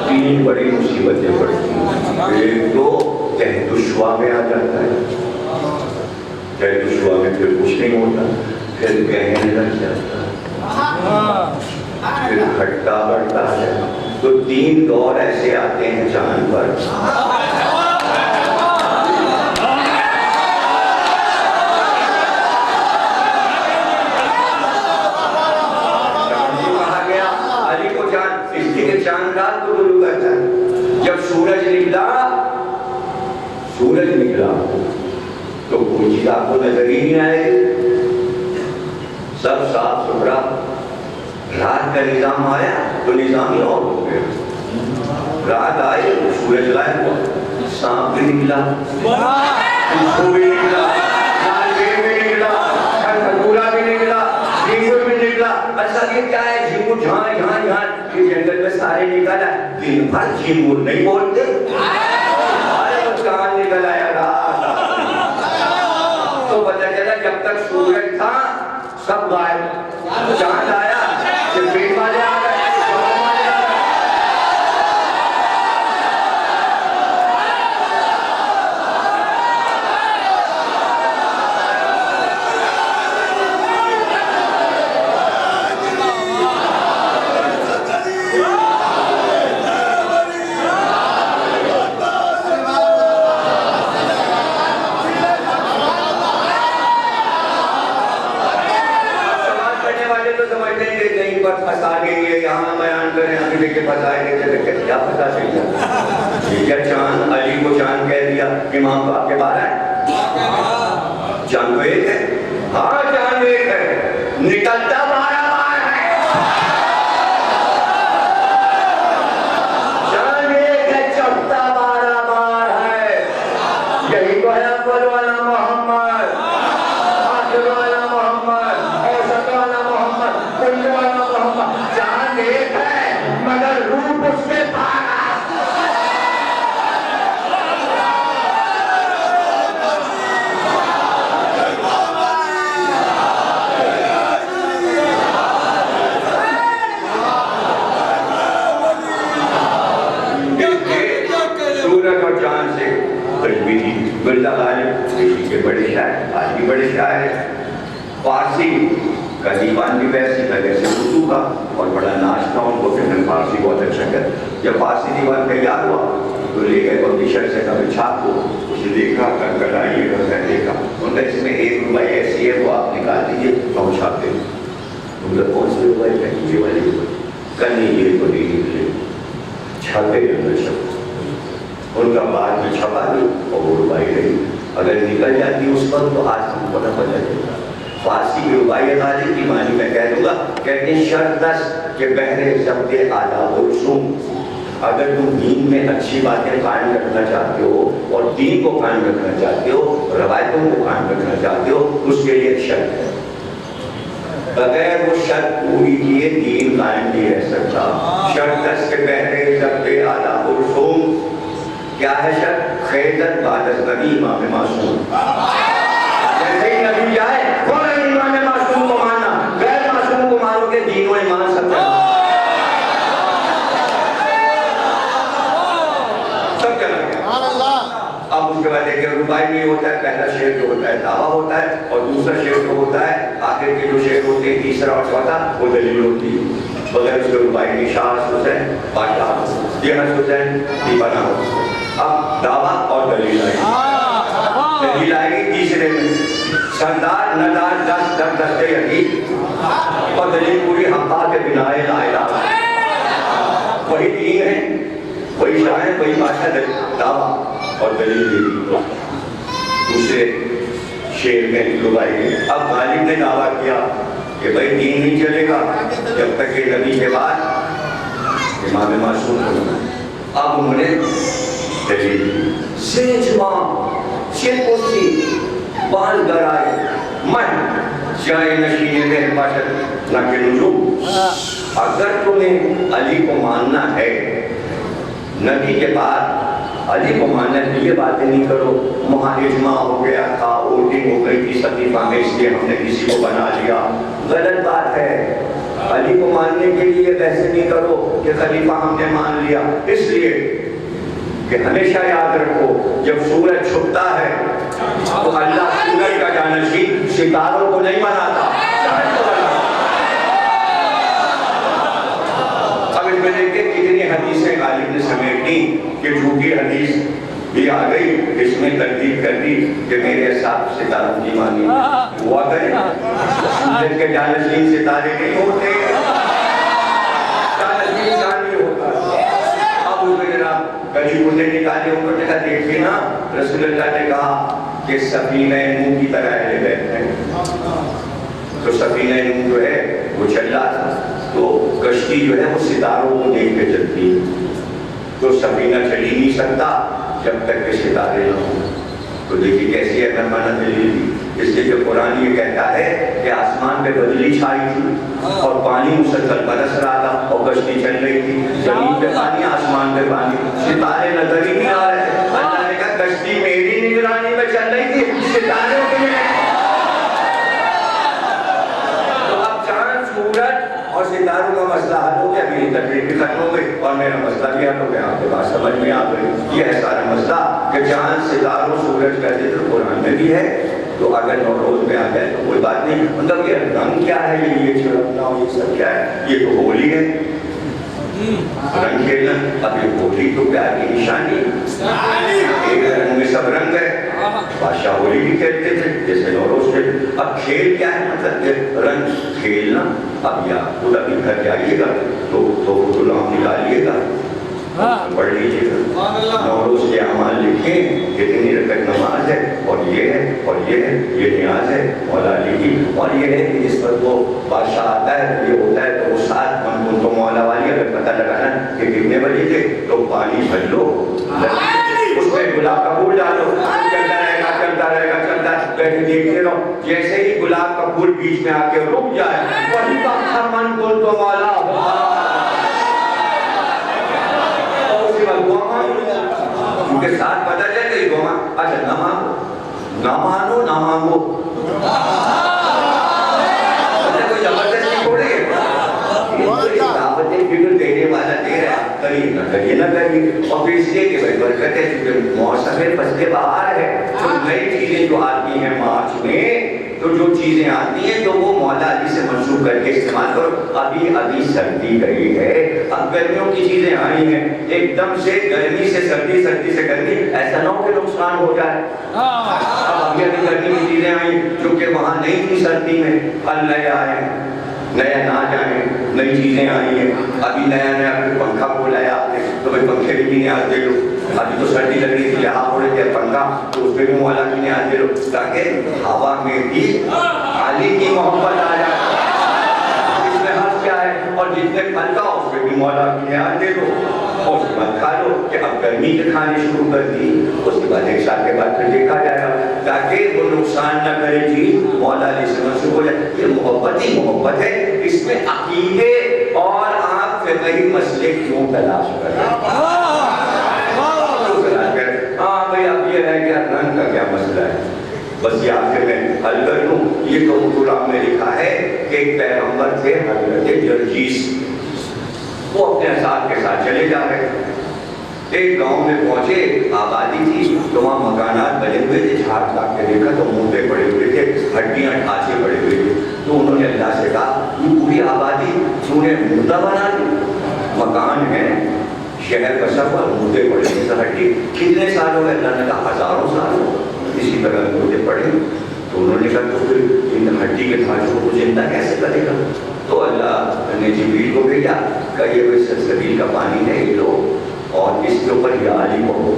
3 بڑی مصیبتیں پڑتی ہیں. ایک تو تحت الشوا میں آ جاتا ہے، تحت الشوا میں پھر کچھ نہیں ہوتا، پھر کہنے لگ جاتا ہے، پھر گھٹتا بڑھتا ہے. تو 3 دور ایسے آتے ہیں چاند پر. چاند رات کو طلوع کرتا ہے. جب سورج نکلا تو کوئی چیز آپ کو نظر ہی نہیں آئے گی، سب صاف ستھرا. رات کا نظام آیا تو نظام ہی اور ہو گیا. رات آئی تو سورج غائب ہوا، سانپ بھی نکلا، خوشبو بھی نکلا، ناریل بھی نکلا، کھجورا بھی نکلا، جھینگور بھی نکلا. اچھا یہ کیا ہے؟ جھینگور جھان جھان جھان، یہ جنگل میں سارے نکلا. دن بھر جھینگور نہیں بولتے، ارے وہ چاند نکل آیا رات. تو پتہ چلا جب تک سورج تھا سب غائب، چاند آیا جبریل والے آ گئے. کے فضائل چلے کیا پتا چل یہ کیا چاند علی کو چاند کہہ دیا امام باپ کے بارے چاند تو ایک ہے ہاں چاند ایک ہے نکلتا بارہ بار ہے چاند ایک ہے چپتا بارہ بار ہے یہی تو ہے اول والا محمد آخر والا محمد اوسط والا محمد کل والا محمد چاند ایک ہے مگر روح اس سے بارہ مرزا غالب دیشی کے بڑے شاعر آج بھی بڑے شاعر ہیں فارسی کا دیوان بھی ویسے میں ویسے اردو کا اور بڑا ناچ تھا ان کو کہ میں فارسی بہت اچھا کر جب فارسی دیوان تیار ہوا تو لے گئے پبلشر سے کبھی چھاپ کو اسے دیکھا کر آئیے گا میں دیکھا ان کا اس میں 1 روپے ایسی ہے وہ آپ نکال دیجیے تو ہم چھاپتے ہیں ان کا کون سے روپے ہے یہ والی کرنی یہ تو نہیں نکلے چھاپے اندر چھپ ان کا بعد میں چھپا دی اور وہ ربائی رہی اگر نکل جاتی اس پر تو آج ہم پتہ پڑ جائے فارسی کی ربائی غالب کی معنی میں کہہ دوں گا کہتے ہیں شرط دس کہ بہرے ضبط آداب و رسوم اگر تم دین میں اچھی باتیں قائم رکھنا چاہتے ہو اور دین کو قائم رکھنا چاہتے ہو روایتوں کو قائم رکھنا چاہتے ہو اس کے لیے ایک شرط ہے بغیر وہ شرط پوری کیے دین قائم نہیں رہ سکتا شرط دس کے بہرے ضبط آداب و رسوم کیا ہے شرط خیرت بعد از نبی امام معصوم جیسے ہی نبی جائے فوراً امام معصوم کو ماننا غیر معصوم کو مانو کہ دین و ایمان سب چلا گیا اب اس کے بعد ایک ربائی میں ہوتا ہے پہلا شعر جو ہوتا ہے دعویٰ ہوتا ہے اور دوسرا شعر جو ہوتا ہے آخر کے جو شعر ہوتے ہیں تیسرا اور چوتھا وہ دلیل ہوتی ہے بغیر اس کے ربائی میں شاہ حسین بادشاہ یہ حسین دیوانہ حسین اب دعویٰ اور دلیل آئے گی تیسرے میں سردار ندار دست در دستے یقین اور دلیل پوری حقا کے بنائے لا الہ وہی دین ہے وہی شاہ ہے وہی بادشاہ دعویٰ اور دلیل دے دی دوسرے شعر میں ربائی میں اب غالب نے دعویٰ کیا کہ بھائی دین نہیں چلے گا جب تک کہ نبی کے بعد امام معصوم ہونا اب انہوں نے دلیل سینچ ماں چین پوسی بال گرائے من جائے نشین دہر باشد نہ کہ نجوم اگر تمہیں علی کو ماننا ہے نبی کے بعد علی کو ماننا ہے یہ باتیں نہیں کرو وہاں اجماع ہو گیا تھا ووٹنگ ہو گئی تھی صدیقہ میں اس لیے ہم نے کسی کو بنا لیا غلط بات ہے علی کو ماننے کے لیے ویسے نہیں کرو کہ خلیفہ ہم نے مان لیا اس لیے کہ ہمیشہ یاد رکھو جب سورج چھپتا ہے تو اللہ سورج کا جانشین ستاروں کو نہیں بناتا اب اس میں دیکھیں کتنی حدیثیں غالب نے سمیٹی کہ جھوٹی حدیث بھی آ گئی اس میں تردید کر دی کہ میرے حساب ستاروں کی مانی ہوا کرے سورج کے جانشین ستارے نہیں ہوتے جانشین جانی ہوتا اب اس میں جناب کبھی بندے نکالے اوپر جگہ دیکھیں نا رسول اللہ نے کہا کہ سفینہ نوح کی طرح اہل بیت ہیں تو سفینہ نوح جو ہے وہ چل رہا تھا تو کشتی جو ہے وہ ستاروں کو دیکھ کے چلتی ہے تو سفینہ چل ہی نہیں سکتا جب تک کہ ستارے نہ ہوں تو دیکھیے کیسی ہے مہمانہ دلیل دی اس لیے جو قرآن یہ کہتا ہے کہ آسمان پہ بدلی چھائی تھی اور پانی مسلسل برس رہا تھا اور کشتی چل رہی تھی زمین پہ پانی آسمان پہ پانی ستارے نظر ہی نہیں آ رہے تھے اللہ نے کہا کشتی میری نگرانی میں چل رہی تھی ستارے کے لیے تو اب چاند سورج اور ستاروں کا مسئلہ حل ہو گیا میری تقریر بھی ختم ہو گئی اور میرا مسئلہ بھی حل ہو گیا آپ کے پاس سمجھ میں آ گئی یہ ہے سارا مسئلہ کہ چاند ستاروں سورج کا ذکر قرآن میں بھی ہے تو اگر نوروز میں آ جائے تو کوئی بات نہیں مطلب یہ رنگ کیا ہے یہ چھڑکنا یہ سب کیا ہے یہ تو ہولی ہے رنگ کھیلنا اب یہ ہولی تو پیار کی نشانی ایک رنگ میں سب رنگ ہے بادشاہ ہولی بھی کھیلتے تھے جیسے نوروز کے اب کھیل کیا ہے مطلب کہ رنگ کھیلنا اب یا خود ابھی گھر جائیے گا تو تو فوٹو نام نکالیے گا، پڑھ لیجیے گا، نوروز کے اعمال لکھیں، کتنی رکعت نماز ہے، اور یہ ہے اور یہ ہے، یہ نیاز ہے مولا علی کی، اور یہ ہے کہ جس پر وہ بادشاہ آتا ہے یہ ہوتا ہے تو وہ 7 من کو تو مولا والی اگر پتہ لگانا کہ کتنے بجے تھے تو پانی بھر لو، اس میں گلاب کا پھول ڈالو، چلتا رہے گا چلتا رہے گا چلتا بیٹھے دیکھتے رہو، جیسے ہی گلاب کا پھول بیچ میں آ کے رک جائے وہی کا من کو تو مولا کیونکہ ساتھ پتہ چل گئی گوما، اچھا نہ مانگو نہ مانو نہ مانگو، کوئی زبردستی تھوڑی ہے، دعوتیں فکر دینے والا دے رہا ہے، کریے نہ کریے نہ کریے، اور پھر اس لیے کہ بھائی برکت ہے چونکہ موسم فصل بہار ہے، جو نئی چیزیں جو آتی ہیں مارچ میں، تو جو چیزیں آتی ہیں تو وہ مولا علی سے منسوخ کر کے استعمال کرو، ابھی سردی گئی ہے، اب گرمیوں کی چیزیں آئی ہیں، ایک دم سے گرمی سے سردی سردی سے گرمی، ایسا نہ ہو کہ نقصان ہو جائے، اب ابھی گرمی کی چیزیں آئیں جو کہ وہاں نہیں تھی سردی میں، پھل نئے آئے، نیا نہ جائیں، نئی چیزیں آئی ہیں، ابھی نیا پنکھا کھولا ہے آپ نے تو بھائی پنکھے بھی نہیں آتے لو، ابھی تو سردی لگ رہی تھی یہاں ہو رہے تھے پنکھا تو اس پہ بھی مولا کی نہیں آتے لو، تاکہ ہوا میں بھی علی کی محبت آ جائے، اس میں حرف کیا ہے، اور جتنے پھل کا اس پہ بھی مولا کی نہیں آتے لو، اور اس کے بعد کھا لو کہ اب گرمی کے کھانے شروع کر دی، اس کے بعد 1 سال کے بعد پھر دیکھا جائے گا، تاکہ وہ نقصان نہ کرے چیز مولا علی سے منسوخ ہو جائے، یہ محبت ہی محبت ہے، اس میں عقیدے اور آپ فقہی مسئلے کیوں تلاش کریں؟ ہاں بھائی اب یہ ہے کہ رنگ کا کیا مسئلہ ہے، بس یہ آخر میں حل کر لوں، یہ تو قرآن میں لکھا ہے کہ ایک پیغمبر تھے حضرت جرجیس، وہ اپنے اصحاب کے ساتھ چلے جا رہے تھے، ایک گاؤں میں پہنچے، آبادی تھی تو وہاں مکانات بنے ہوئے تھے، جھاڑ لاگ کے دیکھا تو مردے پڑے ہوئے تھے، ہڈیاں ڈھانچے پڑے ہوئے تھے، تو انہوں نے اللہ سے کہا یہ پوری آبادی تو نے مردہ بنا دی، مکان ہے شہر بسا ہوا مردے پڑے ہوئے، ہڈی کتنے سال ہو گئے؟ اللہ نے کہا 1000 سال ہو، اسی طرح مردے پڑے، تو انہوں نے کہا تو پھر ان ہڈی کے ڈھانچوں کو زندہ کیسے کرے گا؟ تو اللہ نے جبریل کو بھیجا کہ یہ کوئی سلسبیل کا پانی ہے، یہ لو اور اس کے اوپر یا علی پڑھو،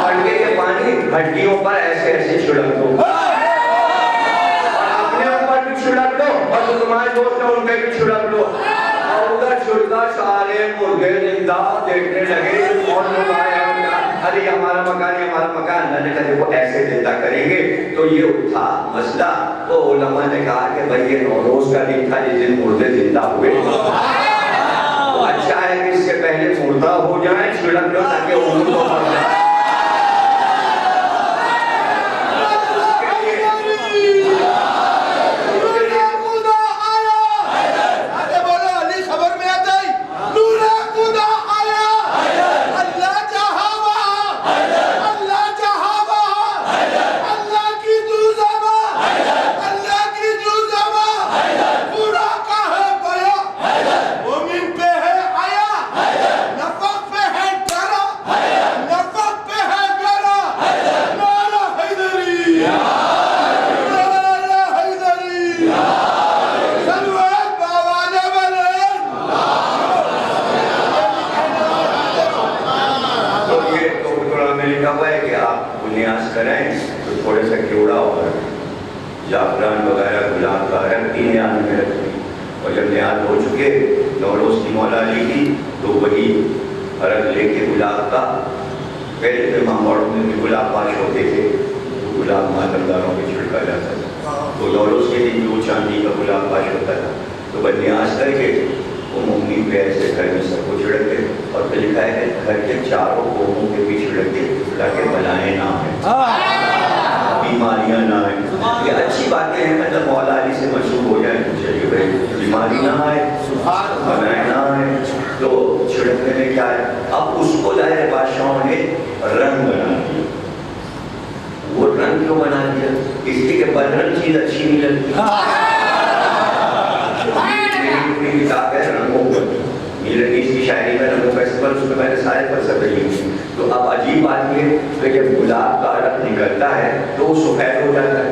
ہڈی کے پانی ہڈیوں پر ایسے ایسے چھڑک دو، اور اپنے اوپر بھی چھڑک دو، اور جو تمہارے دوست ہیں ان پہ بھی چھڑک دو، اور ادھر چھڑکا سارے مردے زندہ دیکھنے لگے، اور لوگ آئے ارے ہمارا مکان ہے ہمارا مکان، اللہ نے کہا دیکھو ایسے زندہ کریں گے، تو یہ اٹھا مسئلہ، تو علماء نے کہا کہ بھائی یہ نوروز کا دن تھا جس دن مردے زندہ ہوئے، تو اچھا ہے کہ اس سے پہلے مردہ ہو جائیں چھڑک لو تاکہ عمر کو مر جائے، کریں تو تھوڑے سا کیوڑا اور زعفران وغیرہ گلاب کا رکھتی نیاز میں رکھتی، اور جب نیاز ہو چکے نوروز کی مولا علی کی تو وہی عرق لے کے گلاب کا، پہلے تو ماہوڑوں میں بھی گلاب پاش ہوتے تھے، تو گلاب ماتمداروں میں چھڑکا جاتا تھا، تو نوروز کے دن جو چاندی کا گلاب پاش ہوتا تھا تو بس نیاز کر کے وہ مونگی پہ ایسے گھر میں سب کو چھڑکتے، اور پھر لکھا ہے گھر کے چاروں کوموں کے بھی چھڑکتے تاکہ بلائیں نہ آئیں، بیماریاں نہ آئیں، یہ اچھی باتیں ہیں، مطلب مولا علی سے منسوب ہو جائیں، چلیے بھائی بیماری نہ آئے بلائیں نہ آئیں، تو چھڑکنے میں کیا ہے، اب اس کو ظاہر بادشاہوں نے رنگ بنا دیا، وہ رنگ کیوں بنا دیا؟ اس لیے کہ بدرنگ چیز اچھی نہیں لگتی، کتاب ہے رنگوں پر، میرنیز کی شاعری میں رنگوں کا استعمال، اس میں میں نے سارے فلسفے لکھے، تو اب عجیب بات یہ کہ جب گلاب کا عرق نکلتا ہے تو وہ سفید ہو جاتا ہے،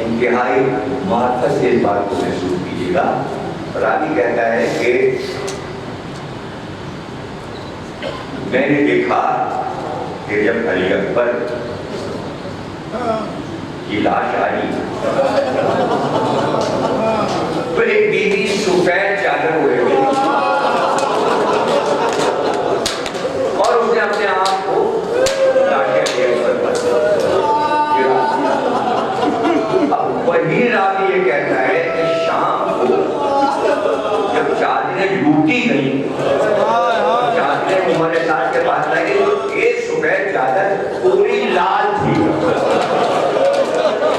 انتہائی معرفت سے اس بات کو محسوس کیجیے گا. راوی کہتا ہے کہ میں نے دیکھا کہ جب علی اکبر کی لاش آئی تو ایک بیوی سفید چادر اوڑھے ہوئی اور اس نے اپنے آپ کو لاش علی اکبر پر گرا دیا. اب وہی راوی یہ کہتا ہے کہ شام کو جب چادریں لوٹی گئیں، چادریں عمر سعد کے پاس لگی تو ایک سفید چادر پوری لال تھی.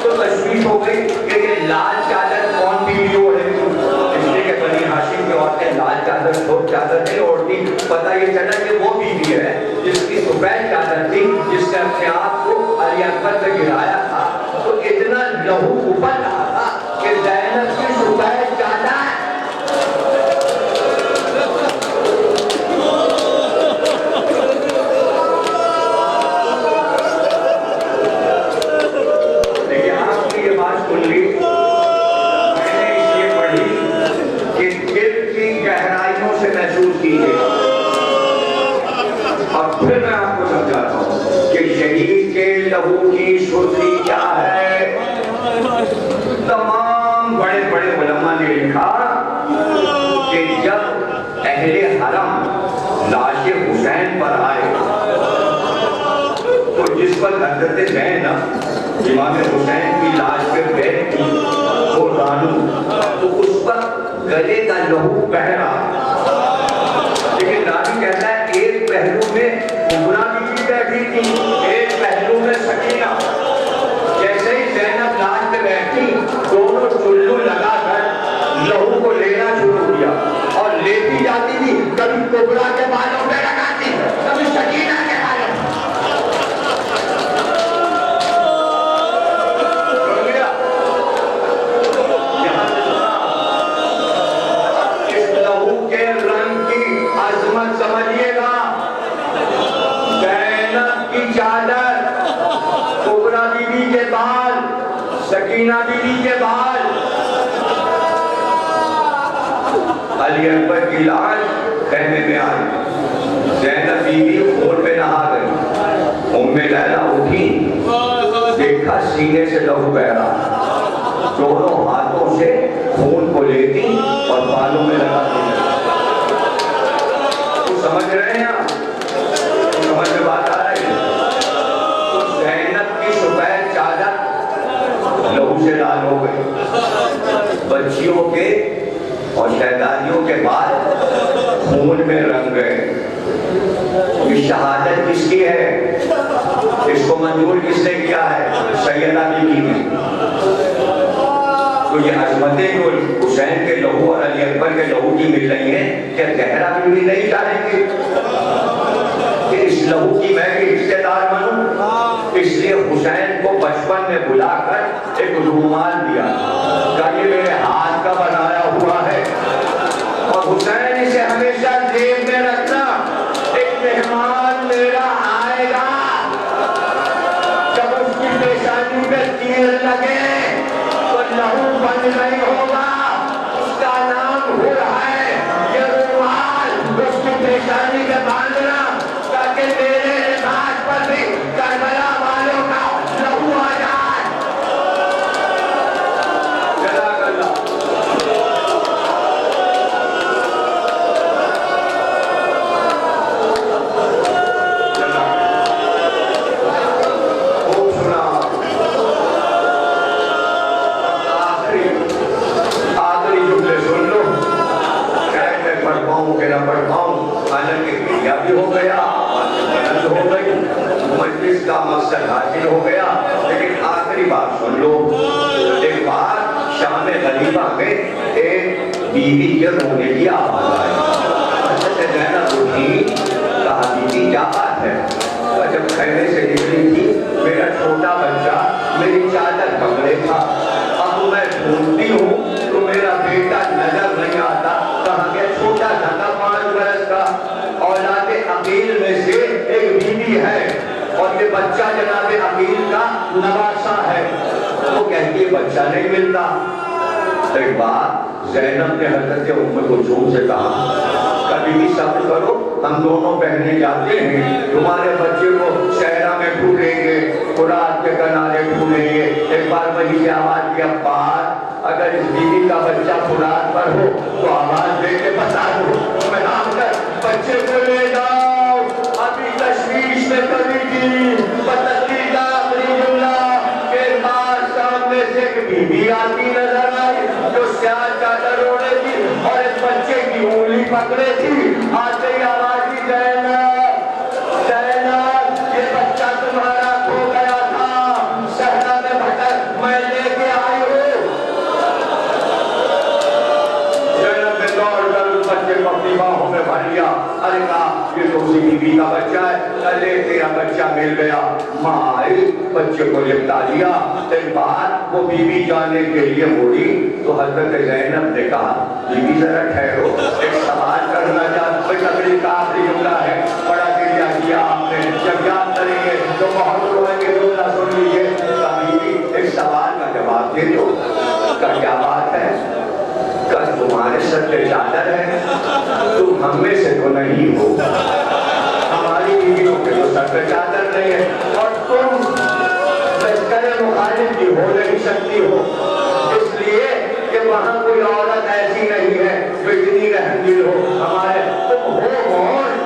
تو تشویش ہو گئی کہ یہ لال چادر کون بیوی اوڑھے، اس لیے کہ بنی ہاشم کی عورتیں لال چادر سفید چادر نہیں اوڑھتی. پتہ یہ چلا کہ وہ بیوی ہے جس کی سفید چادر تھی، جس نے اپنے آپ کو علی اکبر پہ گرایا تھا. تو اتنا لہو ابل رہا تھا کہ زینب کی سفید چادر لہو کی سرخی کیا ہے. تمام بڑے بڑے علماء نے لکھا کہ جب اہل حرم لاش حسین پر آئے تو جس پر حضرت زینب امام حسین کی لاش پہ بیٹھی وہ رانو، تو اس پر گلے کا لہو بہہ رہا. لیکن راوی کہتا ہے ایک پہلو میں کبرا بیوی بیٹھی تھی، ایک پہلو میں سکینہ. جیسے ہی زینب لاش پہ بیٹھی دونوں چلو لگا کر لہو کو لینا شروع کیا اور لیتی جاتی تھی. کبھی کبرا کے بالوں پہ لگاتی، کبھی سکینہ کے بالوں سمجھیے گا. زینب کی چادر، کبرا بیوی کے بال، سکینہ بیوی کے بال، علی اکبر کی لاش خیمے میں آئی. زینب بیوی خون میں نہا گئی. ام لیلا اٹھی، دیکھا سینے سے لہو بہہ رہا. دونوں ہاتھوں سے خون کو لیتی اور بالوں میں لگاتی. سمجھ رہے ہیں آپ؟ سمجھ میں بات آ رہی ہے؟ تو زینب کی سفید چادر لہو سے لال ہو گئی. بچیوں کے اور شہزادیوں کے بال خون میں رنگ گئے. یہ شہادت کس کی ہے؟ اس کو منظور کس نے کیا ہے؟ سیدہ بیوی نے. تو یہ عظمتیں جو حسین کے لہو اور علی اکبر کے لہو کی مل رہی ہیں، کیا زہرا بیوی نہیں چاہیں گے کہ اس لہو کی میں بھی حصے دار بنوں؟ اس لیے حسین کو بچپن میں بلا کر ایک رومال دیا کہ یہ میرے ہاتھ کا بنایا ہوا ہے اور حسین اسے ہمیشہ جیب میں رکھنا. ایک مہمان میرا آئے گا، جب اس کی پیشانی پہ تیر لگے لہو بند نہیں ہوگا. اس کا نام ہو رہا ہے یہ رومال اس کی پیشانی میں باندھنا تاکہ میرے لباس پر بھی کربلا والوں کا لہو آ جائے. جزاک اللہ. خوب سنا. کہ نہ پڑھ پاؤں، حالانکہ کامیابی ہو گیا، بلند ہو گئی، مجلس کا مقصد حاصل ہو گیا. لیکن آخری بات سن لو. ایک بار شام غریبہ میں ایک بیوی کے رونے کی آواز آئی. حضرت زینب اٹھی، کہا بیوی کیا بات ہے؟ جب خیمے سے نکلی تھی میرا چھوٹا بچہ میری چادر پکڑے تھا. اب میں ڈھونڈتی ہوں تو میرا بیٹا نظر نہیں آتا. کہا کہ چھوٹا تھا 5 برس کا، اولاد عقیل میں سے ایک بیوی ہے اور یہ بچہ جناب عقیل کا نواسا ہے. وہ کہتی ہے بچہ نہیں ملتا۔ ایک بار زینب نے حضرت ام کلثوم سے کہا کبھی بھی صبر کرو، ہم دونوں بہنیں جاتے ہیں، تمہارے بچے کو صحرا میں ڈھونڈیں گے، فرات کے کنارے ڈھونڈیں گے۔ ایک بار وہی سے آواز کی عباس اگر اس بیوی کا بچہ فرات پر ہو تو آواز دے کے بتا دو، میں آ کر بچے کو لے جاؤ۔ ابھی تشویش میں کبھی کی بتدبیر کا آخری جملہ کے بعد سامنے سے ایک بیوی آتی نظر آئی جو سیاہ چادر اوڑھے تھی اور ایک بچے کی انگلی پکڑے تھی۔ آتے ہی آواز دی زینب، زینب یہ بچہ تمہارا کھو گیا تھا، صحرا میں بھٹک میں لے کے آئی ہوں۔ زینب نے دوڑ کر اس بچے کو اپنی باہوں میں بھر لیا، ارے کہا یہ تو اسی بیوی کا بچہ ہے، ارے تیرا بچہ مل گیا۔ ماں آئی بچے کو لپٹا لیا۔ ایک بار وہ بیوی جانے کے لیے مڑی تو حضرت زینب نے کہا بیوی ذرا ٹھہرو، ایک سوال کرنا چاہتا ہوں، تقریر کا آخری جملہ ہے، بڑا گریا کیا آپ نے، جب یاد کریں گے تو بہت روئیں گے، جملہ سن لیجیے۔ بیوی ایک سوال کا جواب دے دو، کا کیا بات ہے؟ کل تمہارے سر پہ چادر ہے، تم ہم میں سے تو نہیں ہو، ہماری بیویوں کے تو سر پہ چادر نہیں ہے، اور تم لشکر مخالف کی ہو نہیں سکتی ہو، اس لیے کہ وہاں کوئی عورت ایسی نہیں ہے جو اتنی رحم دل ہو، ہمارے تم ہو کون